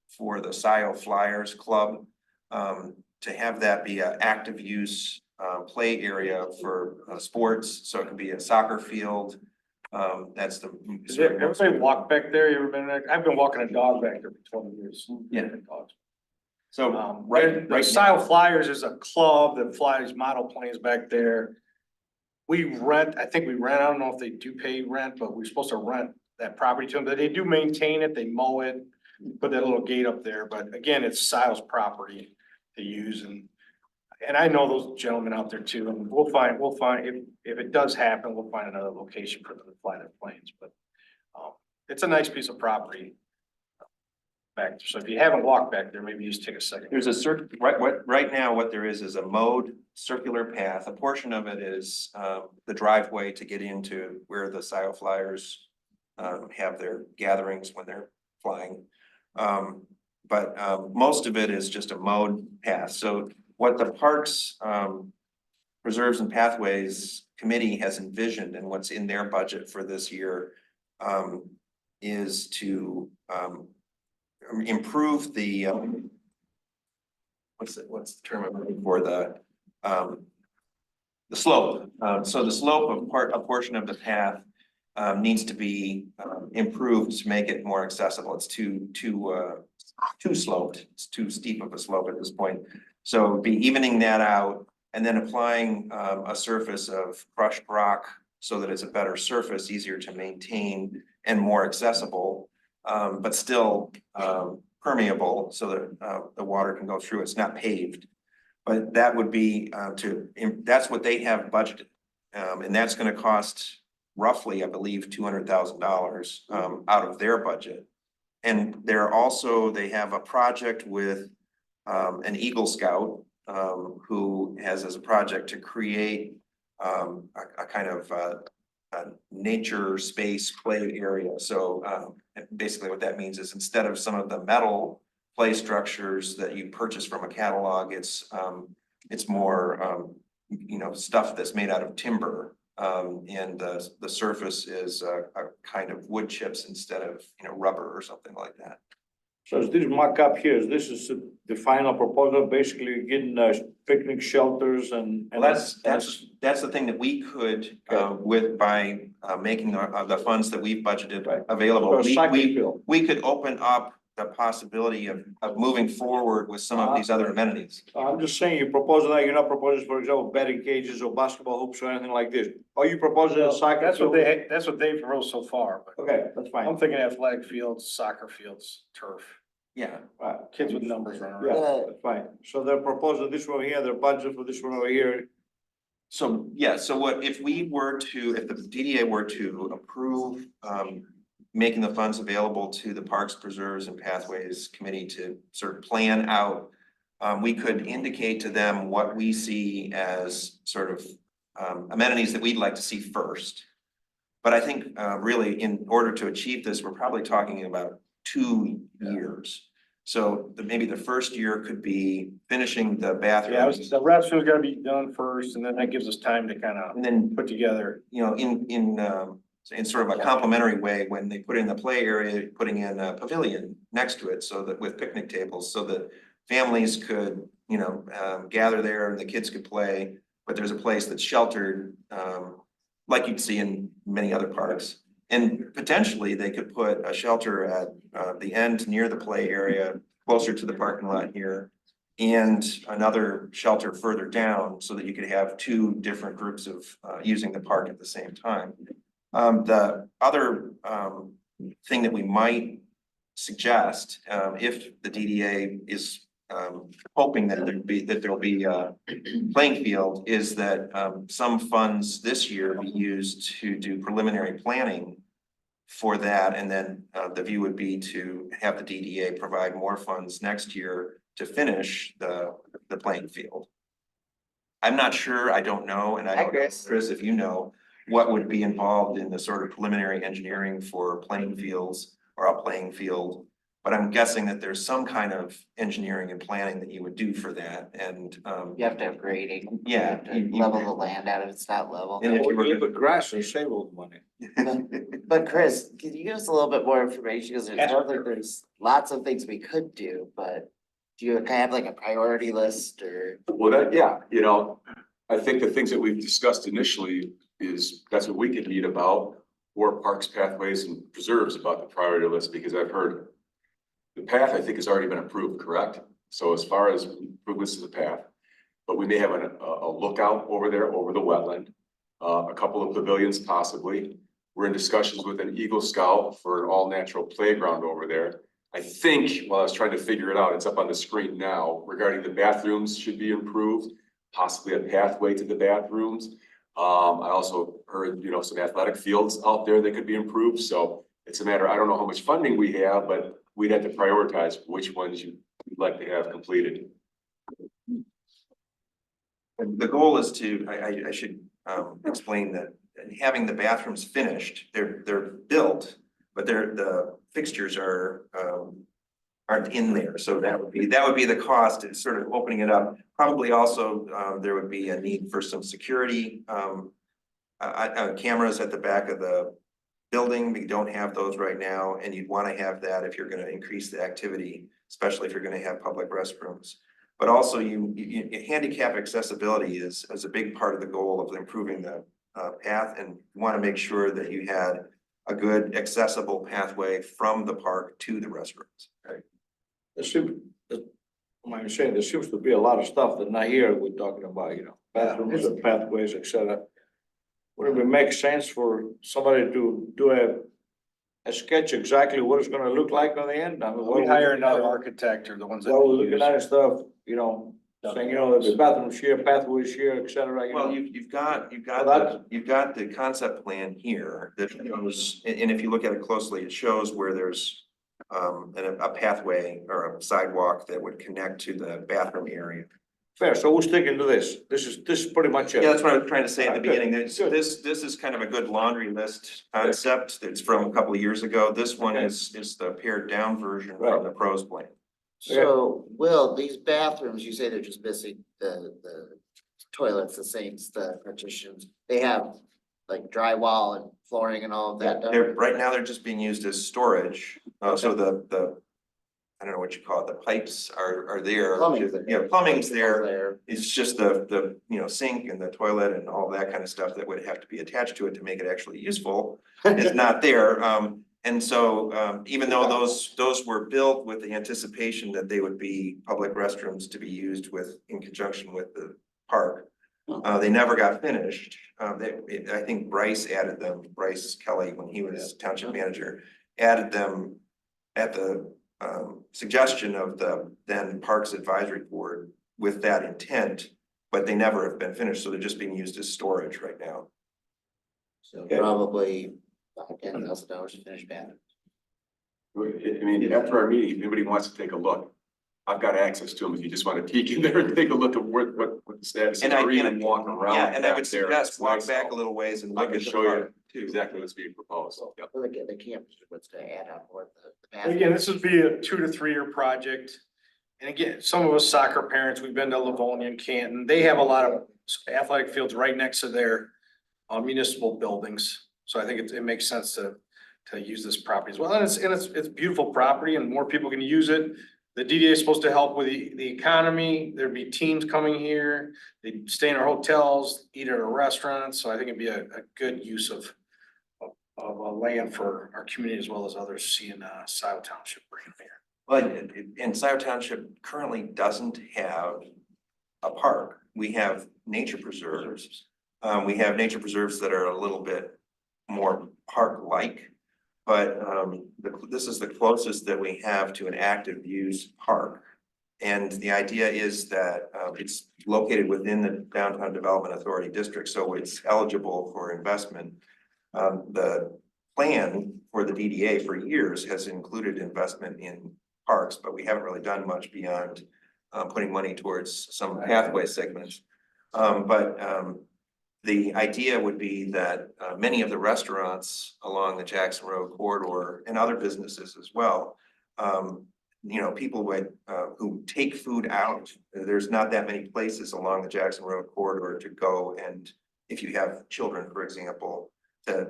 for the Scio Flyers Club, to have that be an active use play area for sports. So it could be a soccer field, That's the. Is there, everybody walk back there? You ever been there? I've been walking a dog back there for 20 years. Yeah. Dogs. So, Right, the Scio Flyers is a club that flies model planes back there. We rent, I think we rent, I don't know if they do pay rent, but we're supposed to rent that property to them, but they do maintain it, they mow it, put that little gate up there, but again, it's Scio's property to use and I know those gentlemen out there too, and we'll find, if it does happen, we'll find another location for them to fly their planes, but it's a nice piece of property back there. So if you haven't walked back there, maybe just take a second. there's a right now, what there is a mowed circular path. A portion of it is, the driveway to get into where the Scio Flyers, have their gatherings when they're flying. But most of it is just a mowed path. So what the Parks, Reserves and Pathways Committee has envisioned and what's in their budget for this year, is to, improve the, what's the term I'm looking for, the slope. So the slope of a portion of the path needs to be improved to make it more accessible. It's too sloped. It's too steep of a slope at this point. So be evening that out and then applying a surface of crushed rock so that it's a better surface, easier to maintain and more accessible. But still permeable so that the water can go through. It's not paved, but that would be that's what they have budgeted. And that's gonna cost roughly, I believe, $200,000 out of their budget. And they have a project with an Eagle Scout who has as a project to create a kind of a nature space play area. So basically what that means is instead of some of the metal play structures that you purchase from a catalog, it's more stuff that's made out of timber. And the surface is a kind of wood chips instead of rubber or something like that. So is this mock-up here, this is the final proposal, basically getting picnic shelters and. Well, that's the thing that we could, by making the funds that we've budgeted available. We could open up the possibility of moving forward with some of these other amenities. I'm just saying, you're proposing that, you're not proposing, for example, batting cages or basketball hoops or anything like this. Are you proposing a soccer? That's what they've proposed so far, but Okay, that's fine. I'm thinking athletic fields, soccer fields, turf, Yeah. kids with numbers running around. Yeah, that's fine. So they're proposing this one here, their budget for this one over here. So, yeah, so if the DDA were to approve, making the funds available to the Parks, Preserves and Pathways Committee to sort of plan out, we could indicate to them what we see as sort of amenities that we'd like to see first. But I think really in order to achieve this, we're probably talking about 2 years. So maybe the first year could be finishing the bathroom. Yeah, the restroom's gotta be done first, and then that gives us time to kind of And then, put together. in sort of a complementary way, when they put in the play area, putting in a pavilion next to it, so that with picnic tables, so that families could, gather there and the kids could play, but there's a place that's sheltered, like you'd see in many other parks. And potentially they could put a shelter at the end near the play area, closer to the parking lot here. And another shelter further down so that you could have 2 different groups of using the park at the same time. The other thing that we might suggest, if the DDA is hoping that there'll be a playing field, is that some funds this year be used to do preliminary planning for that, and then the view would be to have the DDA provide more funds next year to finish the playing field. I'm not sure, I don't know, and I don't know, Chris, if you know, what would be involved in the sort of preliminary engineering for playing fields or a playing field. But I'm guessing that there's some kind of engineering and planning that you would do for that, and You have to have grading. Yeah, You have to level the land out if it's not level. And if you were Put grass and save all the money. But Chris, can you give us a little bit more information? Because it sounds like there's lots of things we could do, but do you kind of have like a priority list or? Well, I think the things that we've discussed initially is, that's what we could meet about. or parks, pathways and preserves about the priority list, because I've heard the path, I think, has already been approved, correct? So as far as improvements to the path, but we may have a lookout over there, over the wetland, a couple of pavilions possibly. We're in discussions with an Eagle Scout for an all natural playground over there. I think, while I was trying to figure it out, it's up on the screen now, regarding the bathrooms should be improved, possibly a pathway to the bathrooms. I also heard, some athletic fields out there that could be improved, so it's a matter, I don't know how much funding we have, but we'd have to prioritize which ones you'd like to have completed. And the goal is to, I should explain that having the bathrooms finished, they're built, but the fixtures aren't in there. So that would be the cost, is sort of opening it up. Probably also, there would be a need for some security cameras at the back of the building. We don't have those right now, and you'd want to have that if you're going to increase the activity, especially if you're going to have public restrooms. But also, handicap accessibility is a big part of the goal of improving the path, and you want to make sure that you had a good accessible pathway from the park to the restrooms. My understanding, there seems to be a lot of stuff that not here we're talking about, bathrooms and pathways, et cetera. Would it make sense for somebody to do a sketch exactly what it's gonna look like on the end? I mean, We hire another architect or the ones that. Well, we're we looking use. at and stuff, saying, the bathrooms here, pathways here, et cetera, Well, you've got the concept plan here that shows, and if you look at it closely, it shows where there's a pathway or a sidewalk that would connect to the bathroom area. Fair, so we're sticking to this. This is pretty much it. Yeah, that's what I was trying to say at the Okay, beginning. good. This is kind of a good laundry list concept. It's from a couple of years ago. This one Okay. is the pared down version Right. from the pros plan. So, Will, these bathrooms, you say they're just missing the toilets, the sinks, the partitions, they have like drywall and flooring and all of that done? Right now, they're just being used as storage. So the, I don't know what you call it, the pipes are there. Plumbing's there. Yeah, plumbing's there. It's just the sink and the toilet and all that kind of stuff that would have to be attached to it to make it actually useful is not there. And so, even though those were built with the anticipation that they would be public restrooms to be used in conjunction with the park, they never got finished. I think Bryce added them, Bryce Kelly, when he was township manager, added them at the suggestion of the then Parks Advisory Board with that intent, but they never have been finished, so they're just being used as storage right now. So probably $10,000 to finish bathrooms. I mean, after our meeting, if anybody wants to take a look, I've got access to them if you just want to peek in there and take a look at what the status is, And I- or even walk around. Yeah, and I back would there. suggest It's walk nice back out. a little ways and I look can at the show you park too. exactly what's being proposed. Yep. Well, the camp, what's to add on board the bathroom. Again, this would be a 2 to 3 year project. And again, some of us soccer parents, we've been to Livonia and Canton. They have a lot of athletic fields right next to their municipal buildings. So I think it makes sense to use this property as well. And it's beautiful property and more people can use it. The DDA is supposed to help with the economy. There'd be teams coming here. They'd stay in our hotels, eat at our restaurants. So I think it'd be a good use of land for our community as well as others seeing Scio Township bring them here. But and Scio Township currently doesn't have a park. We have nature preserves. We have nature preserves that are a little bit more park-like. But this is the closest that we have to an active use park. And the idea is that it's located within the Downtown Development Authority district, so it's eligible for investment. The plan for the DDA for years has included investment in parks, but we haven't really done much beyond putting money towards some pathway segments. The idea would be that many of the restaurants along the Jackson Road corridor and other businesses as well, people who take food out, there's not that many places along the Jackson Road corridor to go. And if you have children, for example, to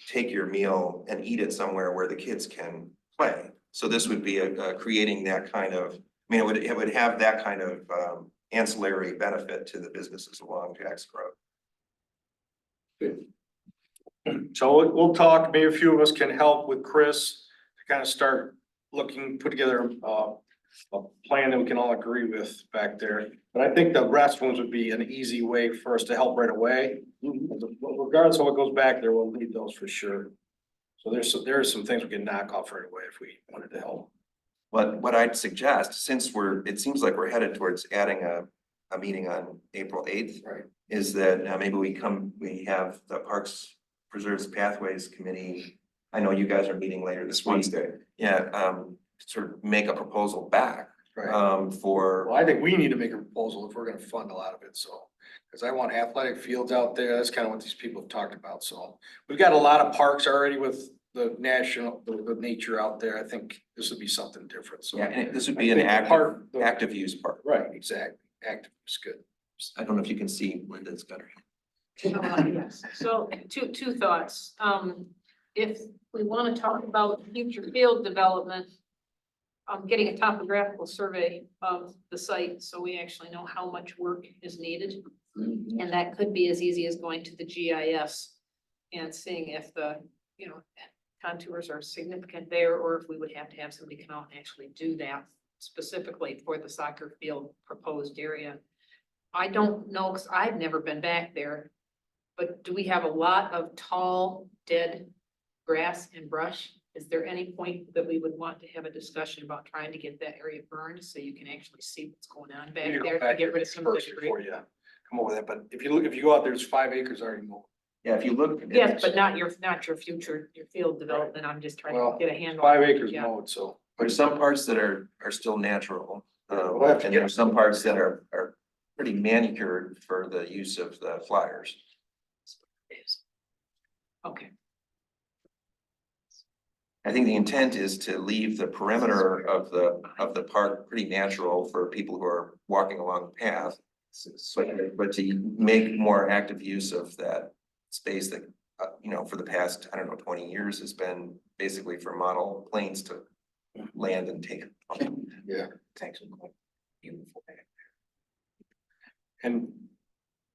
take your meal and eat it somewhere where the kids can play. So this would be creating that kind of, it would have that kind of ancillary benefit to the businesses along Jackson Road. So we'll talk, maybe a few of us can help with Chris to kind of start looking, put together a plan that we can all agree with back there. But I think the restrooms would be an easy way for us to help right away. Regardless of what goes back there, we'll need those for sure. So there's some things we can knock off right away if we wanted to help. What I'd suggest, since it seems like we're headed towards adding a meeting on April 8th. Right. Is that maybe we have the Parks Preserves Pathways Committee. I know you guys are meeting later this week. Wednesday. Yeah, sort of make a proposal back, Right. for. Well, I think we need to make a proposal if we're gonna fund a lot of it, so. Cause I want athletic fields out there. That's kind of what these people have talked about, so. We've got a lot of parks already with the the nature out there. I think this would be something different, so. Yeah, and this would be I an think the active, park- active use park. Right, exactly. Active is good. I don't know if you can see Linda's better. Yes, so two thoughts. If we want to talk about future field development, getting a topographical survey of the site, so we actually know how much work is needed. And that could be as easy as going to the GIS and seeing if the, contours are significant there, or if we would have to have somebody come out and actually do that specifically for the soccer field proposed area. I don't know, because I've never been back there, but do we have a lot of tall, dead grass and brush? Is there any point that we would want to have a discussion about trying to get that area burned so you can actually see what's going on back there to get rid of some of the First debris? before you come over that, but if you go out there, it's 5 acres already mowed. Yeah, if you look. Yes, but not your future, your field development. I'm just trying to Well, get a handle. 5 acres Yeah. mowed, so. There's some parts that are still natural. We'll have to And get- there's some parts that are pretty manicured for the use of the flyers. Okay. I think the intent is to leave the perimeter of the park pretty natural for people who are walking along the path. But to make more active use of that space that, for the past, 20 years has been basically for model planes to land and take. Yeah. Thanks. Beautiful. And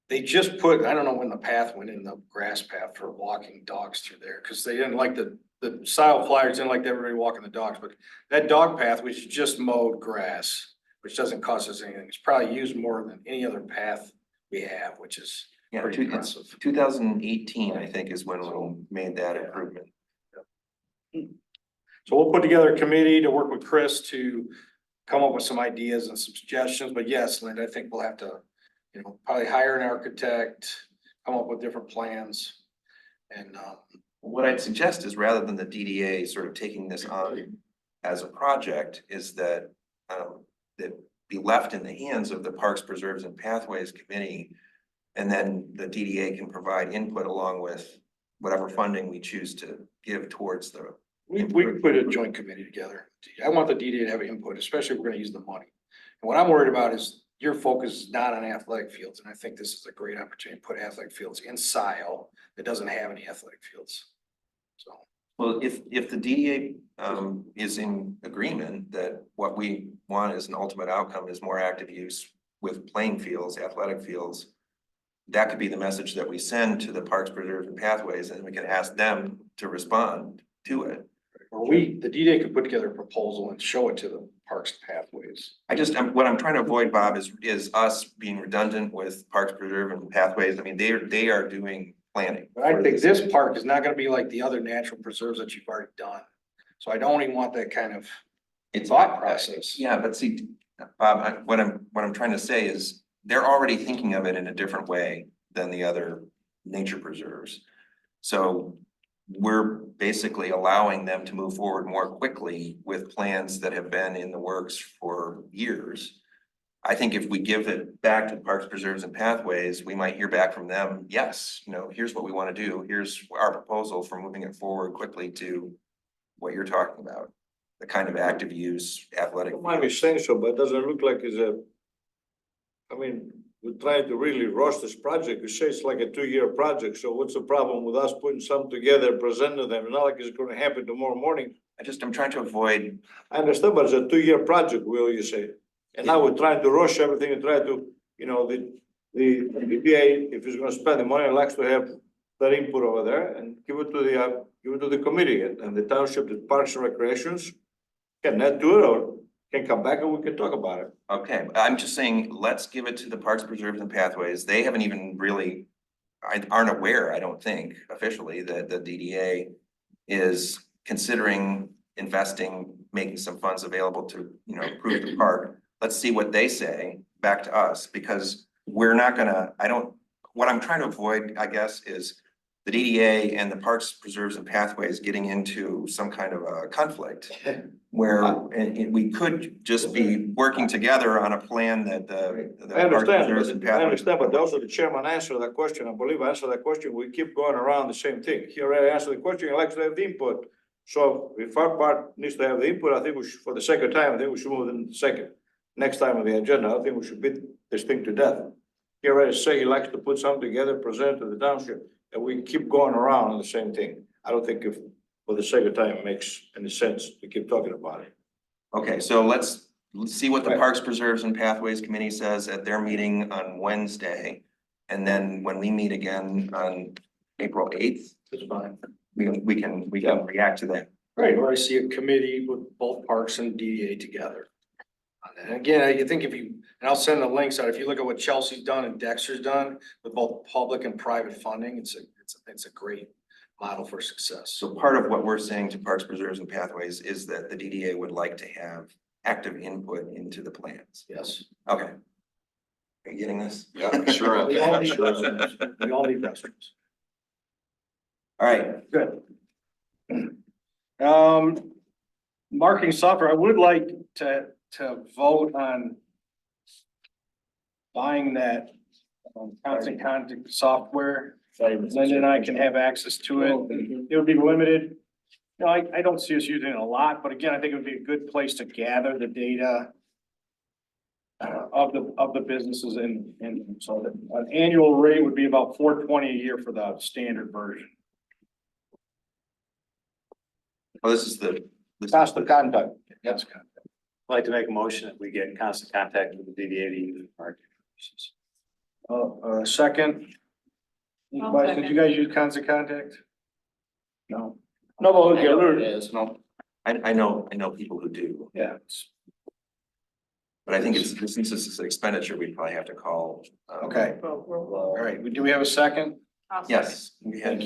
they just put, I don't know when the path went in, the grass path for walking dogs through there, because they didn't like the Scio flyers didn't like everybody walking the dogs, but that dog path, which just mowed grass, which doesn't cost us anything, it's probably used more than any other path we have, which is Yeah, pretty impressive. 2018, I think, is when we made that improvement. So we'll put together a committee to work with Chris to come up with some ideas and some suggestions, but yes, Linda, I think we'll have to, probably hire an architect, come up with different plans. And, What I'd suggest is rather than the DDA sort of taking this on as a project, is that that be left in the hands of the Parks, Preserves and Pathways Committee. And then the DDA can provide input along with whatever funding we choose to give towards the. we can put a joint committee together. I want the DDA to have input, especially if we're gonna use the money. And what I'm worried about is your focus is not on athletic fields, and I think this is a great opportunity to put athletic fields in Scio that doesn't have any athletic fields. So. Well, if the DDA is in agreement that what we want as an ultimate outcome is more active use with playing fields, athletic fields. That could be the message that we send to the Parks, Preserves and Pathways, and we can ask them to respond to it. Or the DDA could put together a proposal and show it to the Parks Pathways. What I'm trying to avoid, Bob, is us being redundant with Parks, Preserve and Pathways. I mean, they are doing planning. But I think this park is not gonna be like the other natural preserves that you've already done. So I don't even want that kind of thought process. Yeah, but see, Bob, what I'm trying to say is they're already thinking of it in a different way than the other nature preserves. So we're basically allowing them to move forward more quickly with plans that have been in the works for years. I think if we give it back to Parks, Preserves and Pathways, we might hear back from them, yes, here's what we want to do. Here's our proposal for moving it forward quickly to what you're talking about, the kind of active use athletic. Don't mind me saying so, but it doesn't look like we're trying to really rush this project. You say it's like a 2-year project, so what's the problem with us putting something together, presenting them? It's not like it's gonna happen tomorrow morning. I'm trying to avoid. I understand, but it's a 2-year project, will you say? And now we're trying to rush everything and try to, the DDA, if it's gonna spend the money, likes to have that input over there and give it to the committee and the township, the Parks and Recreations can add to it or can come back and we can talk about it. Okay, I'm just saying, let's give it to the Parks, Preserves and Pathways. They haven't even really, aren't aware, I don't think, officially, that the DDA is considering investing, making some funds available to, improve the park. Let's see what they say back to us, because we're not gonna, what I'm trying to avoid, I guess, is the DDA and the Parks, Preserves and Pathways getting into some kind of a conflict where and we could just be working together on a plan that the I Parks, Preserves and Pathways. but also the chairman answered that question. I believe I answered that question. We keep going around the same thing. He already answered the question. He likes to have the input. So if our part needs to have the input, I think we should, for the second time, I think we should move in second. Next time on the agenda, I think we should beat this thing to death. He already said he likes to put something together, present to the township, and we keep going around on the same thing. I don't think if, for the second time, it makes any sense to keep talking about it. Okay, so let's see what the Right. Parks, Preserves and Pathways Committee says at their meeting on Wednesday. And then when we meet again on April 8th, It's fine. we can react to that. Right, or I see a committee with both parks and DDA together. And again, I think and I'll send the links out, if you look at what Chelsea's done and Dexter's done with both public and private funding, it's a great model for success. So part of what we're saying to Parks, Preserves and Pathways is that the DDA would like to have active input into the plans. Yes. Okay. Are you getting this? Yeah, sure. We all need Sure. restrooms. We all need restrooms. All right, Good. Marketing software, I would like to vote on buying that constant contact software. Linda and I can have access to it. It would be limited. I don't see us using it a lot, but again, I think it would be a good place to gather the data of the businesses and so that an annual rate would be about $420 a year for the standard version. well, this is the. Constant contact. That's kind of. I'd like to make a motion that we get in constant contact with the DDA to use the park. Second. I'll Anybody, did second. you guys use constant contact? No. I know Okay, what it is. No, I know people who do, yeah, it's- but I think since this is an expenditure, we'd probably have to call. okay, all right, do we have a second? Yes, we had,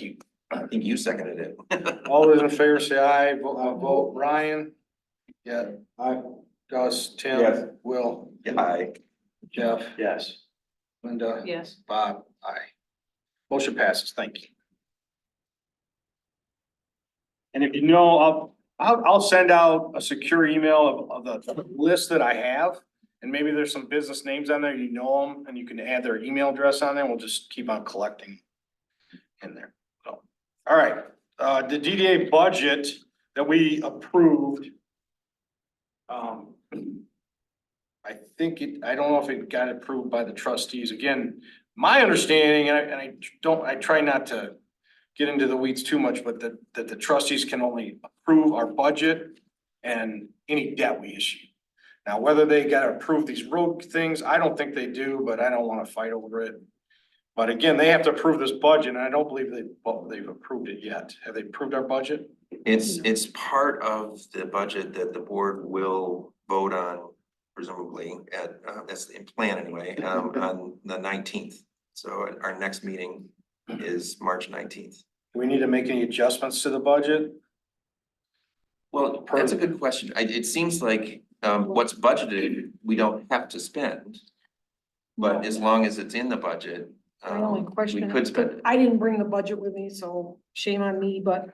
I think you seconded it. All those in favor say aye, vote Ryan. Yeah, aye, Gus, Tim, Yes. Will, Aye. Jeff, Yes. Linda, Yes. Bob, aye. Motion passes, thank you. And if you know, I'll send out a secure email of the list that I have. And maybe there's some business names on there, you know them, and you can add their email address on there, we'll just keep on collecting in there. So, all right, the DDA budget that we approved. I think I don't know if it got approved by the trustees. Again, my understanding, and I try not to get into the weeds too much, but that the trustees can only approve our budget and any debt we issue. Now, whether they gotta approve these road things, I don't think they do, but I don't wanna fight over it. But again, they have to approve this budget, and I don't believe they've approved it yet. Have they approved our budget? It's part of the budget that the board will vote on presumably that's the plan anyway, on the 19th. So our next meeting is March 19th. Do we need to make any adjustments to the budget? Well, that's a good question. It seems like what's budgeted, we don't have to spend. But as long as it's in the budget, My only we question, could spend it. I didn't bring the budget with me, so shame on me, but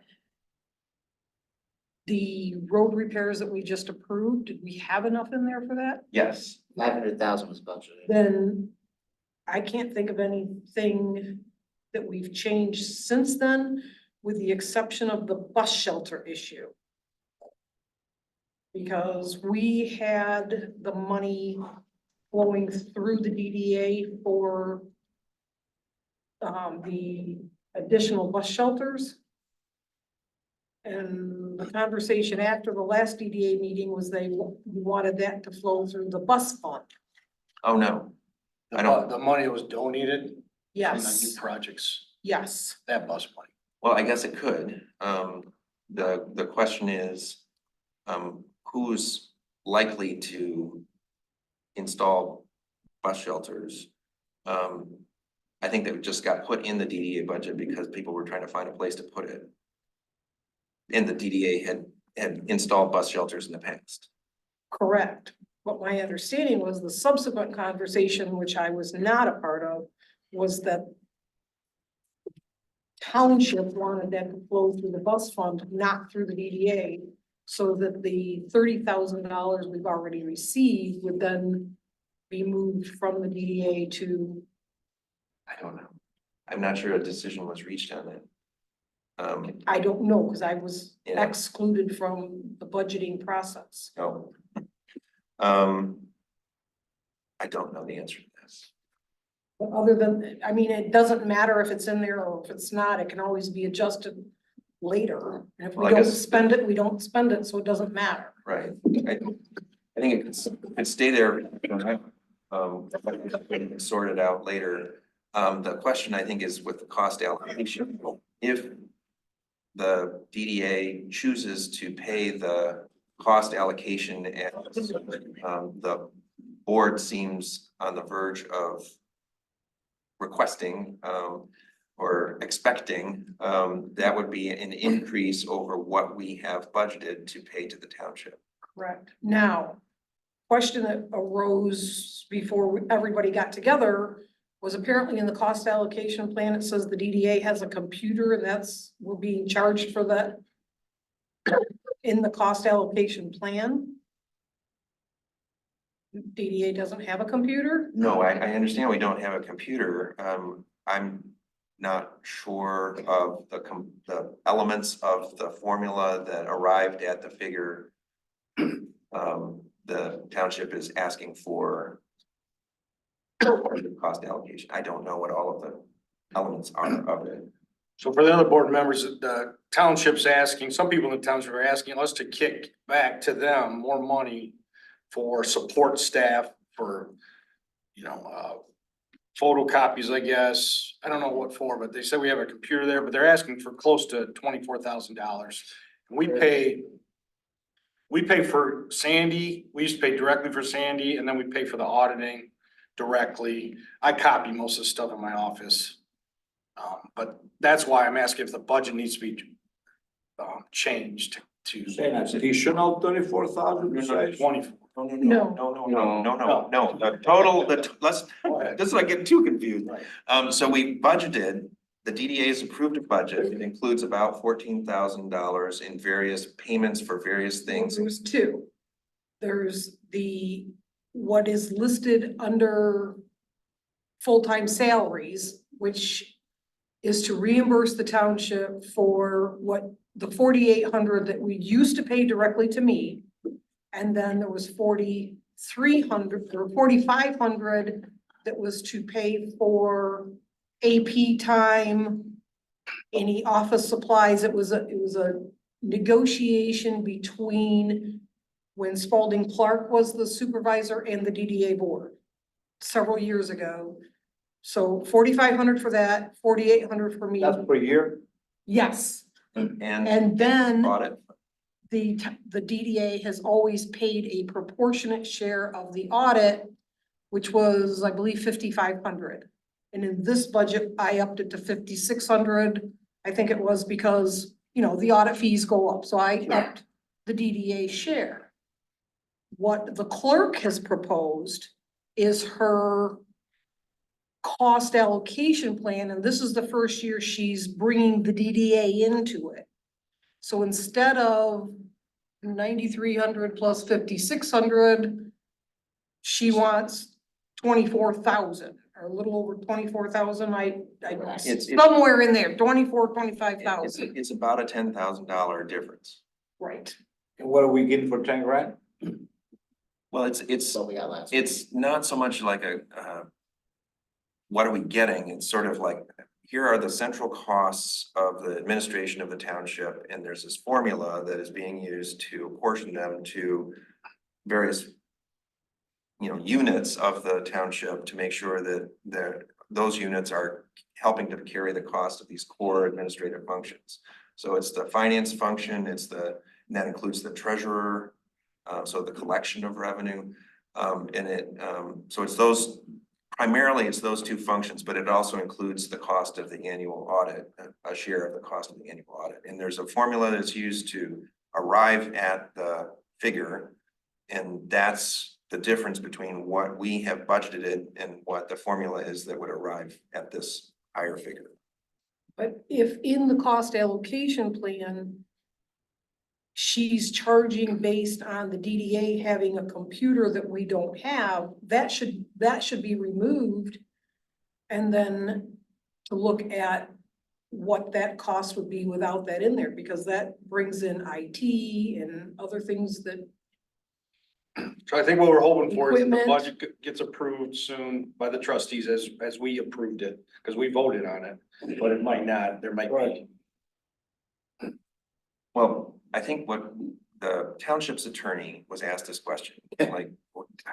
the road repairs that we just approved, did we have enough in there for that? Yes, 500,000 was budgeted. Then I can't think of anything that we've changed since then, with the exception of the bus shelter issue. Because we had the money flowing through the DDA for the additional bus shelters. And the conversation after the last DDA meeting was they wanted that to flow through the bus fund. oh no, I don't- The money was donated in the new Yes, projects. Yes, that bus money? Well, I guess it could. The question is, who's likely to install bus shelters? I think that just got put in the DDA budget because people were trying to find a place to put it. And the DDA had installed bus shelters in the past. correct. But my understanding was the subsequent conversation, which I was not a part of, was that township wanted that to flow through the bus fund, not through the DDA. So that the $30,000 we've already received would then be moved from the DDA to, I don't know. I'm not sure a decision was reached on that. I don't know, because I was Yeah. excluded from the budgeting process. No. I don't know the answer to this. But other than, I mean, it doesn't matter if it's in there or if it's not, it can always be adjusted later. And if we Well, I don't guess- spend it, we don't spend it, so it doesn't matter. Right. I think it could stay there. Sort it out later. The question I think is with the cost allocation, if the DDA chooses to pay the cost allocation and the board seems on the verge of requesting or expecting, that would be an increase over what we have budgeted to pay to the township. Correct. Now, question that arose before everybody got together was apparently in the cost allocation plan, it says the DDA has a computer and we're being charged for that in the cost allocation plan. DDA doesn't have a computer? No, I understand we don't have a computer. I'm not sure of the elements of the formula that arrived at the figure. The township is asking for cost allocation. I don't know what all of the elements are of it. So for the other board members, the township's asking, some people in the township are asking us to kick back to them more money for support staff, for, photocopies, I guess. I don't know what for, but they said we have a computer there, but they're asking for close to $24,000. We pay for Sandy, we used to pay directly for Sandy, and then we pay for the auditing directly. I copy most of the stuff in my office. But that's why I'm asking if the budget needs to be changed to Additional 24,000 besides? 24. No. The total, let's not get too confused. So we budgeted, the DDA has approved a budget. It includes about $14,000 in various payments for various things. There's two. There's what is listed under full-time salaries, which is to reimburse the township for what the 4,800 that we used to pay directly to me. And then there was 4,300 or 4,500 that was to pay for AP time, any office supplies. It was a negotiation between when Spalding Clark was the supervisor and the DDA board several years ago. So 4,500 for that, 4,800 for me. That's per year? Yes. And then Audit. the DDA has always paid a proportionate share of the audit, which was, I believe, 5,500. And in this budget, I upped it to 5,600. I think it was because, the audit fees go up, so I upped the DDA share. What the clerk has proposed is her cost allocation plan, and this is the first year she's bringing the DDA into it. So instead of 9,300 plus 5,600, she wants 24,000 or a little over 24,000. It's- Somewhere in there, 25,000. It's about a $10,000 difference. Right. And what are we getting for 10 grand? Well, it's So we got last. it's not so much like what are we getting? It's sort of like, here are the central costs of the administration of the township, and there's this formula that is being used to apportion them to various, units of the township to make sure that those units are helping to carry the cost of these core administrative functions. So it's the finance function, and that includes the treasurer, so the collection of revenue. So primarily it's those two functions, but it also includes the cost of the annual audit, a share of the cost of the annual audit. And there's a formula that's used to arrive at the figure. And that's the difference between what we have budgeted and what the formula is that would arrive at this higher figure. But if in the cost allocation plan, she's charging based on the DDA having a computer that we don't have, that should be removed. And then to look at what that cost would be without that in there, because that brings in IT and other things that. So I think what we're hoping for is that the Equipment. budget gets approved soon by the trustees as we approved it, because we voted on it, but it might not, there might be. Well, I think what the township's attorney was asked this question, like,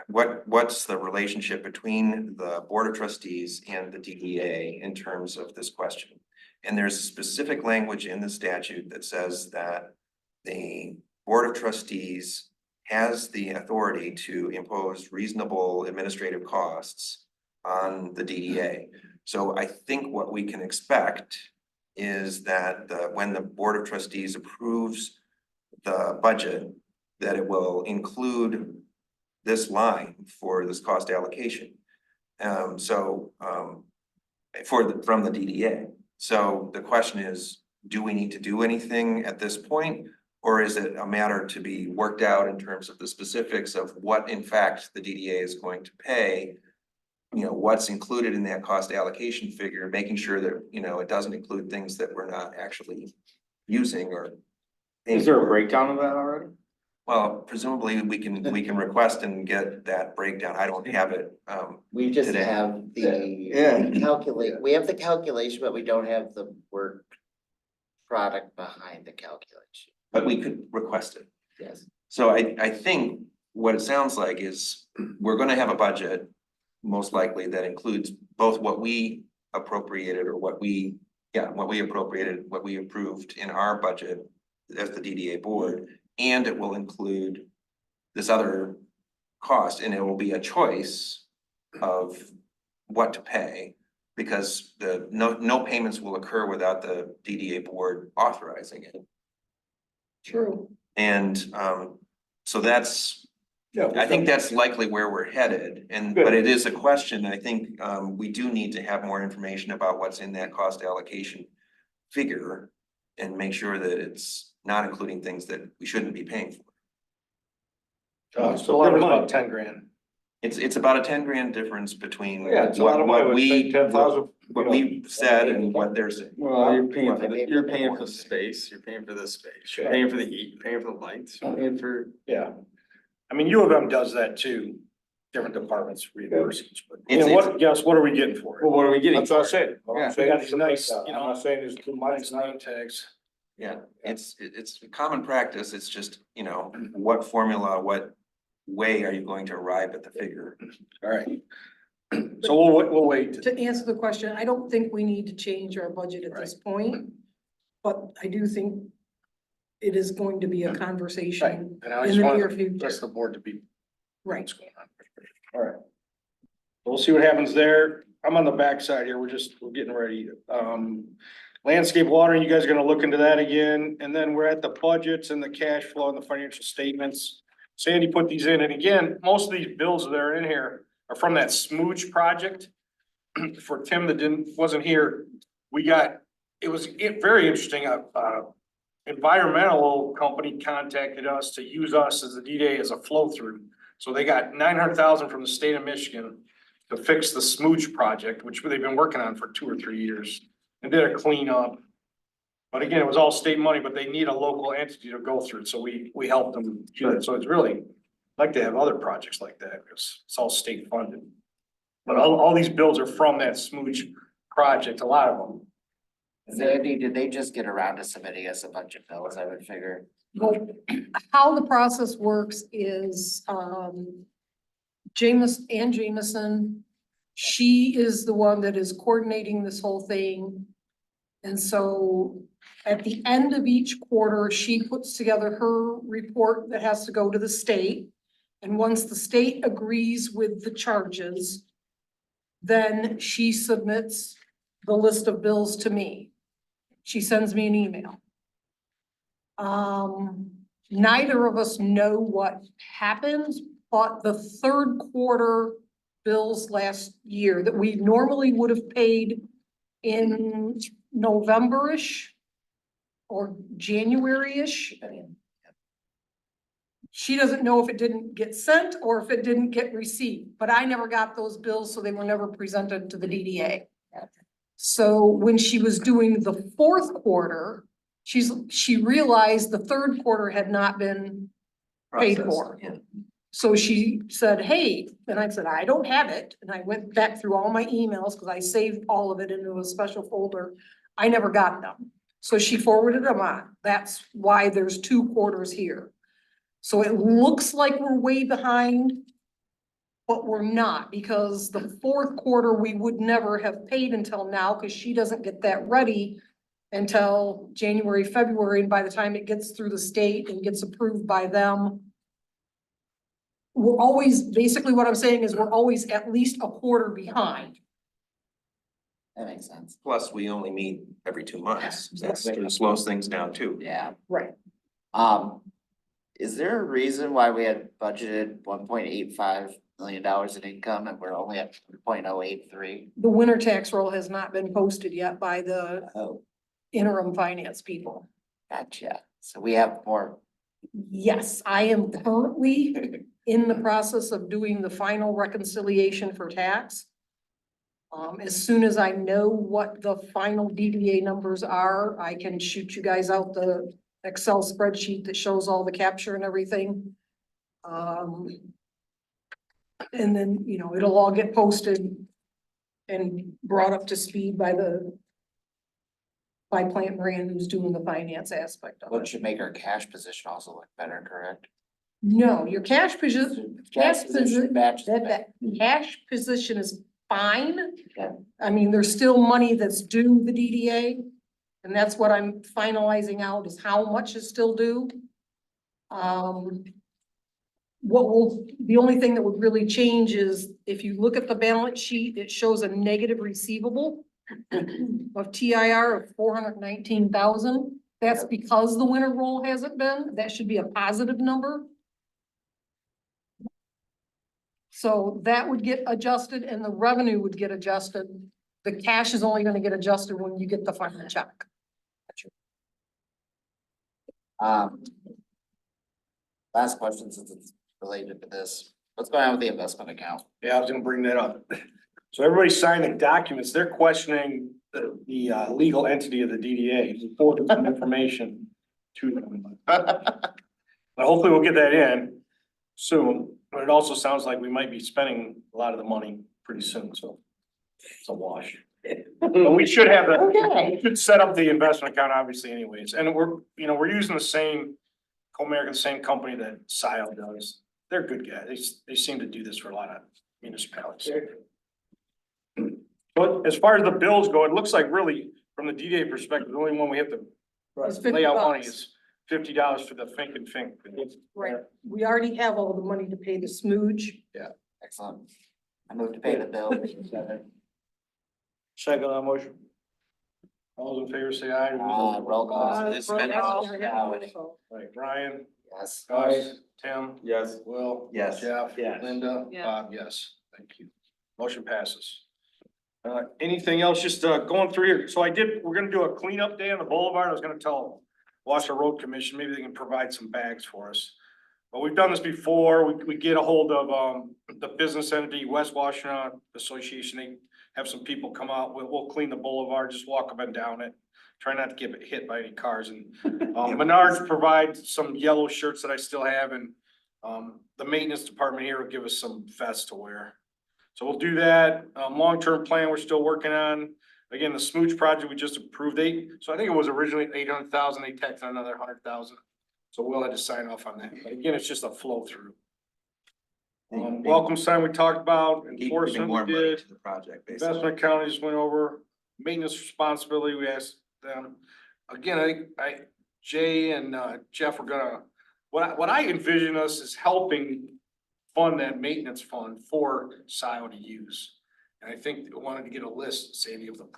what's the relationship between the board of trustees and the DDA in terms of this question? And there's specific language in the statute that says that the board of trustees has the authority to impose reasonable administrative costs on the DDA. So I think what we can expect is that when the board of trustees approves the budget, that it will include this line for this cost allocation. From the DDA. So the question is, do we need to do anything at this point? Or is it a matter to be worked out in terms of the specifics of what in fact the DDA is going to pay? You know, what's included in that cost allocation figure, making sure that, you know, it doesn't include things that we're not actually using or. Is there a breakdown of that already? Well, presumably we can request and get that breakdown. I don't have it. We just Today. have Yeah. we have the calculation, but we don't have the work product behind the calculation. But we could request it. Yes. So I think what it sounds like is we're gonna have a budget, most likely, that includes both what we appropriated or what we appropriated, what we approved in our budget as the DDA board, and it will include this other cost, and it will be a choice of what to pay, because no payments will occur without the DDA board authorizing it. True. And so I think that's likely where we're headed, but it is a question, I think, we do need to have more information about what's in that cost allocation figure and make sure that it's not including things that we shouldn't be paying for. It's about 10 grand. It's about a 10 grand difference between Yeah, it's a lot of money. what we, 10,000. what we said and what they're saying. Well, you're paying for the space, you're paying for the space, you're paying for the heat, you're paying for the lights, you're paying for. Yeah. I mean, U of M does that too. Different departments reimburse each, but you know It's- what, what are we getting for it? Well, what are we getting? That's what I'm saying. Yeah. We got these nice, I'm not saying it's too much. Nice name tags. Yeah, it's common practice. It's just, you know, what formula, what way are you going to arrive at the figure? All right. So we'll wait. To answer the question, I don't think we need to change our budget at this point. But I do think it is going to be a Right. conversation And I in just the want near the future. rest of the board to be Right. what's going on. All right. We'll see what happens there. I'm on the backside here. We're getting ready. Landscape watering, you guys are gonna look into that again, and then we're at the budgets and the cash flow and the financial statements. Sandy put these in, and again, most of these bills that are in here are from that smooch project. For Tim that wasn't here, it was very interesting, environmental company contacted us to use us as the DDA as a flow through. So they got 900,000 from the state of Michigan to fix the smooch project, which they've been working on for 2 or 3 years, and did a cleanup. But again, it was all state money, but they need a local entity to go through it, so we helped them do it. So it's really, I'd like to have other projects like that, because it's all state funded. But all these bills are from that smooch project, a lot of them. Sandy, did they just get around to submitting us a bunch of bills, I would figure? Well, how the process works is, Jameson She is the one that is coordinating this whole thing. And so at the end of each quarter, she puts together her report that has to go to the state. And once the state agrees with the charges, then she submits the list of bills to me. She sends me an email. Neither of us know what happened, but the third quarter bills last year that we normally would have paid in November-ish or January-ish. She doesn't know if it didn't get sent or if it didn't get received, but I never got those bills, so they were never presented to the DDA. So when she was doing the fourth quarter, she realized the third quarter had not been paid for. Yeah. So she said, hey, and I said, I don't have it. And I went back through all my emails because I saved all of it into a special folder. I never got them. So she forwarded them on. That's why there's 2 quarters here. So it looks like we're way behind, but we're not, because the fourth quarter we would never have paid until now because she doesn't get that ready until January, February. And by the time it gets through the state and gets approved by them, we're always, basically what I'm saying is we're always at least a quarter behind. That makes sense. Plus, we only meet every 2 months. That slows things down too. Yeah. Right. Is there a reason why we had budgeted $1.85 million in income and we're only at 0.083? The winter tax roll has not been posted yet by the Oh, interim finance people. gotcha. So we have more. Yes, I am currently in the process of doing the final reconciliation for tax. As soon as I know what the final DDA numbers are, I can shoot you guys out the Excel spreadsheet that shows all the capture and everything. And then, it'll all get posted and brought up to speed by Plant Moran, who's doing the finance aspect of What it. should make our cash position also look better, correct? No, your cash position, Cash position matches. that cash position is fine. Okay. I mean, there's still money that's due the DDA. And that's what I'm finalizing out is how much is still due. The only thing that would really change is if you look at the balance sheet, it shows a negative receivable of TIR of 419,000. That's because the winter roll hasn't been. That should be a positive number. So that would get adjusted and the revenue would get adjusted. The cash is only gonna get adjusted when you get the final check. Last question, since it's related to this. What's going on with the investment account? Yeah, I was gonna bring that up. So everybody signed the documents. They're questioning the legal entity of the DDA. He forwarded some information to them. But hopefully we'll get that in soon. But it also sounds like we might be spending a lot of the money pretty soon, so it's a wash. But we should have we should set up the investment account obviously anyways. And we're using the same Co-American, the same company that Scio does. They're good guys. They seem to do this for a lot of municipalities. But as far as the bills go, it looks like really from the DDA perspective, the only one we have to It's lay out money $50. is $50 for the Fink and Fink. Right, we already have all the money to pay the smooge. Excellent. I move to pay the bill. Second on motion. All those in favor say aye. Roll call. This minute. Right, Brian, Yes. Gus, Tim, Yes. Will. Yes. Jeff. Yes. Linda. Yes. Bob, yes. Thank you. Motion passes. Anything else? Just going through here. So we're gonna do a cleanup day on the boulevard. I was gonna tell Washoe Road Commission, maybe they can provide some bags for us. But we've done this before. We get a hold of the business entity, West Washington Association. They have some people come out. We'll clean the boulevard, just walk up and down it. Try not to get hit by any cars. And Menards provides some yellow shirts that I still have, and the maintenance department here will give us some vests to wear. So we'll do that. Long-term plan we're still working on. Again, the smooch project we just approved so I think it was originally 800,000. They tacked on another 100,000. So we'll have to sign off on that. But again, it's just a flow through. Welcome sign we talked about, Keep giving enforcement more we money did, to the project, basically. investment counties went over, maintenance responsibility, we asked them. Again, Jay and Jeff are gonna, what I envision us is helping fund that maintenance fund for Scio to use. And I think we wanted to get a list, Sandy, of the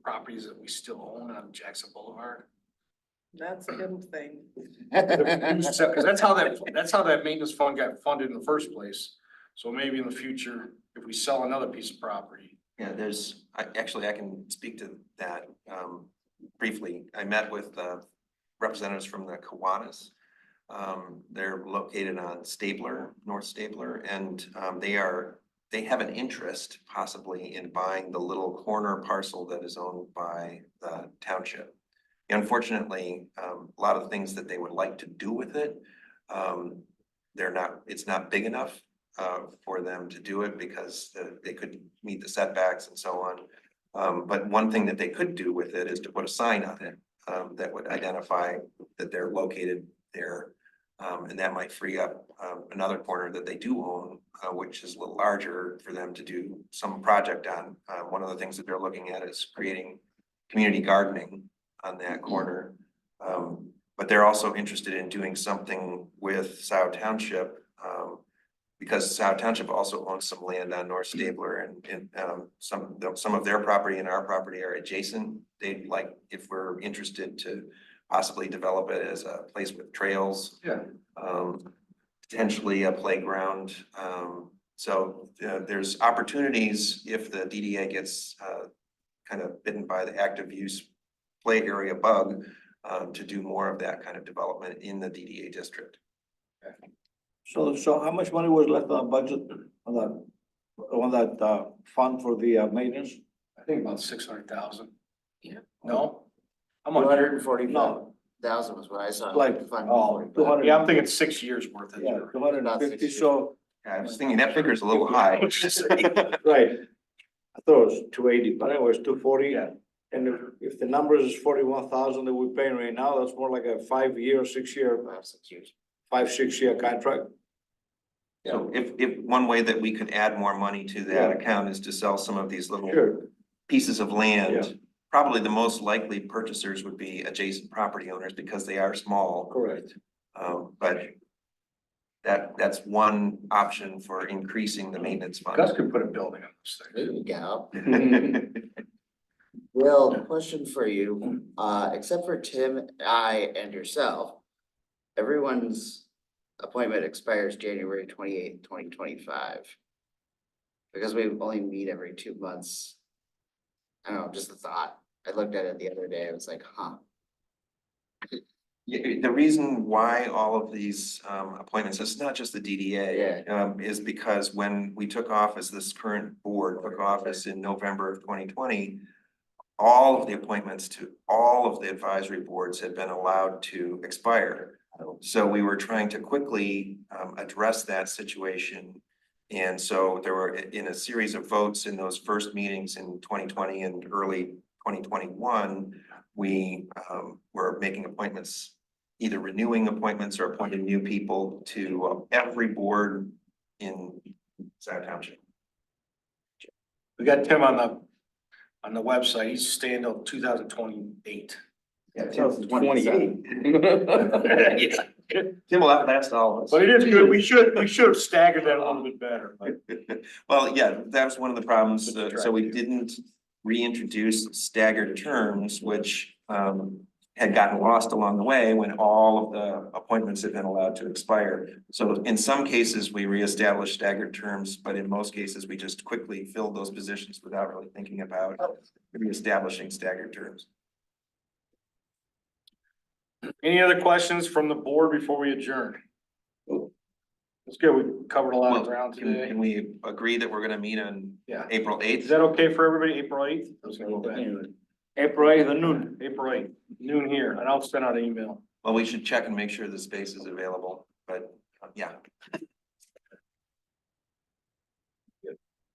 properties that we still own on Jackson Boulevard. That's a good thing. Cause that's how that maintenance fund got funded in the first place. So maybe in the future, if we sell another piece of property. Yeah, I can speak to that, briefly. I met with, representatives from the Kiwanis. They're located on Stabler, North Stabler, and, they have an interest possibly in buying the little corner parcel that is owned by the township. Unfortunately, a lot of things that they would like to do with it, it's not big enough for them to do it because they could meet the setbacks and so on. But one thing that they could do with it is to put a sign on it that would identify that they're located there. And that might free up another corner that they do own, which is a little larger for them to do some project on. One of the things that they're looking at is creating community gardening on that corner. But they're also interested in doing something with Scio Township, because Scio Township also owns some land on North Stabler, and some of their property and our property are adjacent. They'd like, if we're interested, to possibly develop it as a place with trails. Yeah. Potentially a playground. So there's opportunities if the DDA gets kind of bitten by the active use play area bug, to do more of that kind of development in the DDA district. So how much money was left on the budget on that fund for the maintenance? I think about 600,000. Yeah. No? How Two much? hundred and forty-five No, thousand was what I saw. Like, Fund oh, 45. Yeah, I'm thinking 6 years worth of. yeah, 250, so, I was thinking that figure's a little high. right. I thought it was 280, but anyway, it's 240. Yeah. And if the number is 41,000 that we're paying right now, that's more like a 5-year, 6-year, 5-6 year contract. So if one way that we could add more money to that Yeah. account is to sell some of these little Sure. pieces of Yeah. land. Probably the most likely purchasers would be adjacent property owners because they are small. Correct. But that's one option for increasing the maintenance Gus fund. could put a building on this There thing. you go. Will, question for you, except for Tim, I, and yourself, everyone's appointment expires January 28th, 2025. Because we only meet every 2 months. I don't know, just a thought. I looked at it the other day, I was like, huh. Yeah, the reason why all of these appointments, it's not just the DDA. Is because when we took office, this current board took office in November of 2020. All of the appointments to all of the advisory boards had been allowed to expire. So we were trying to quickly address that situation. And so there were, in a series of votes in those first meetings in 2020 and early 2021, we were making appointments, either renewing appointments or appointing new people to every board in Scio Township. We got Tim on the website. He's staying till 2028. Yeah, 2028. Tim will outlast all of us. But it is good. We should have staggered that a little bit better. But Well, yeah, that was one of the problems, Good to so we try. didn't reintroduce staggered terms, which had gotten lost along the way when all of the appointments had been allowed to expire. So in some cases, we reestablished staggered terms, but in most cases, we just quickly filled those positions without really thinking about reestablishing staggered terms. any other questions from the board before we adjourn? That's good. We covered a lot of ground today. Can we agree that we're gonna meet on Yeah. April Is 8th? that okay for everybody? April 8th? I was gonna go back. April 8th at noon. April 8th, noon here, and I'll send out an email. Well, we should check and make sure the space is available, but yeah.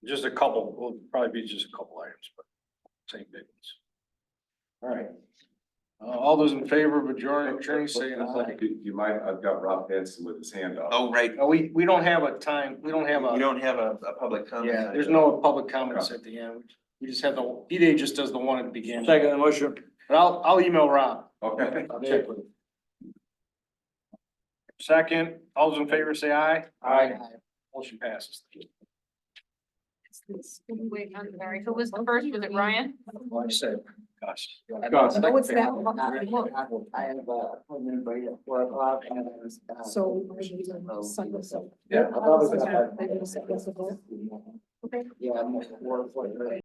Just a couple, will probably be just a couple items, but same big ones. All right. All those in favor of adjourning, say aye. You might, I've got Rob Hanson with his hand up. Oh, right, No, we don't have a time, we don't have you a, don't have a public comment. yeah, there's no public comments at the end. We just have the, DDA just does the one at the beginning. Second motion. But I'll email Rob. Okay. I'll check with him. Second, all those in favor say aye. Aye. Motion passes. Wait, I'm sorry, who was the first? Was it Ryan? Like I said, gosh. No, it's that one. I have a appointment right at 4 o'clock and So. Yeah. Okay. Yeah, I'm 4:40.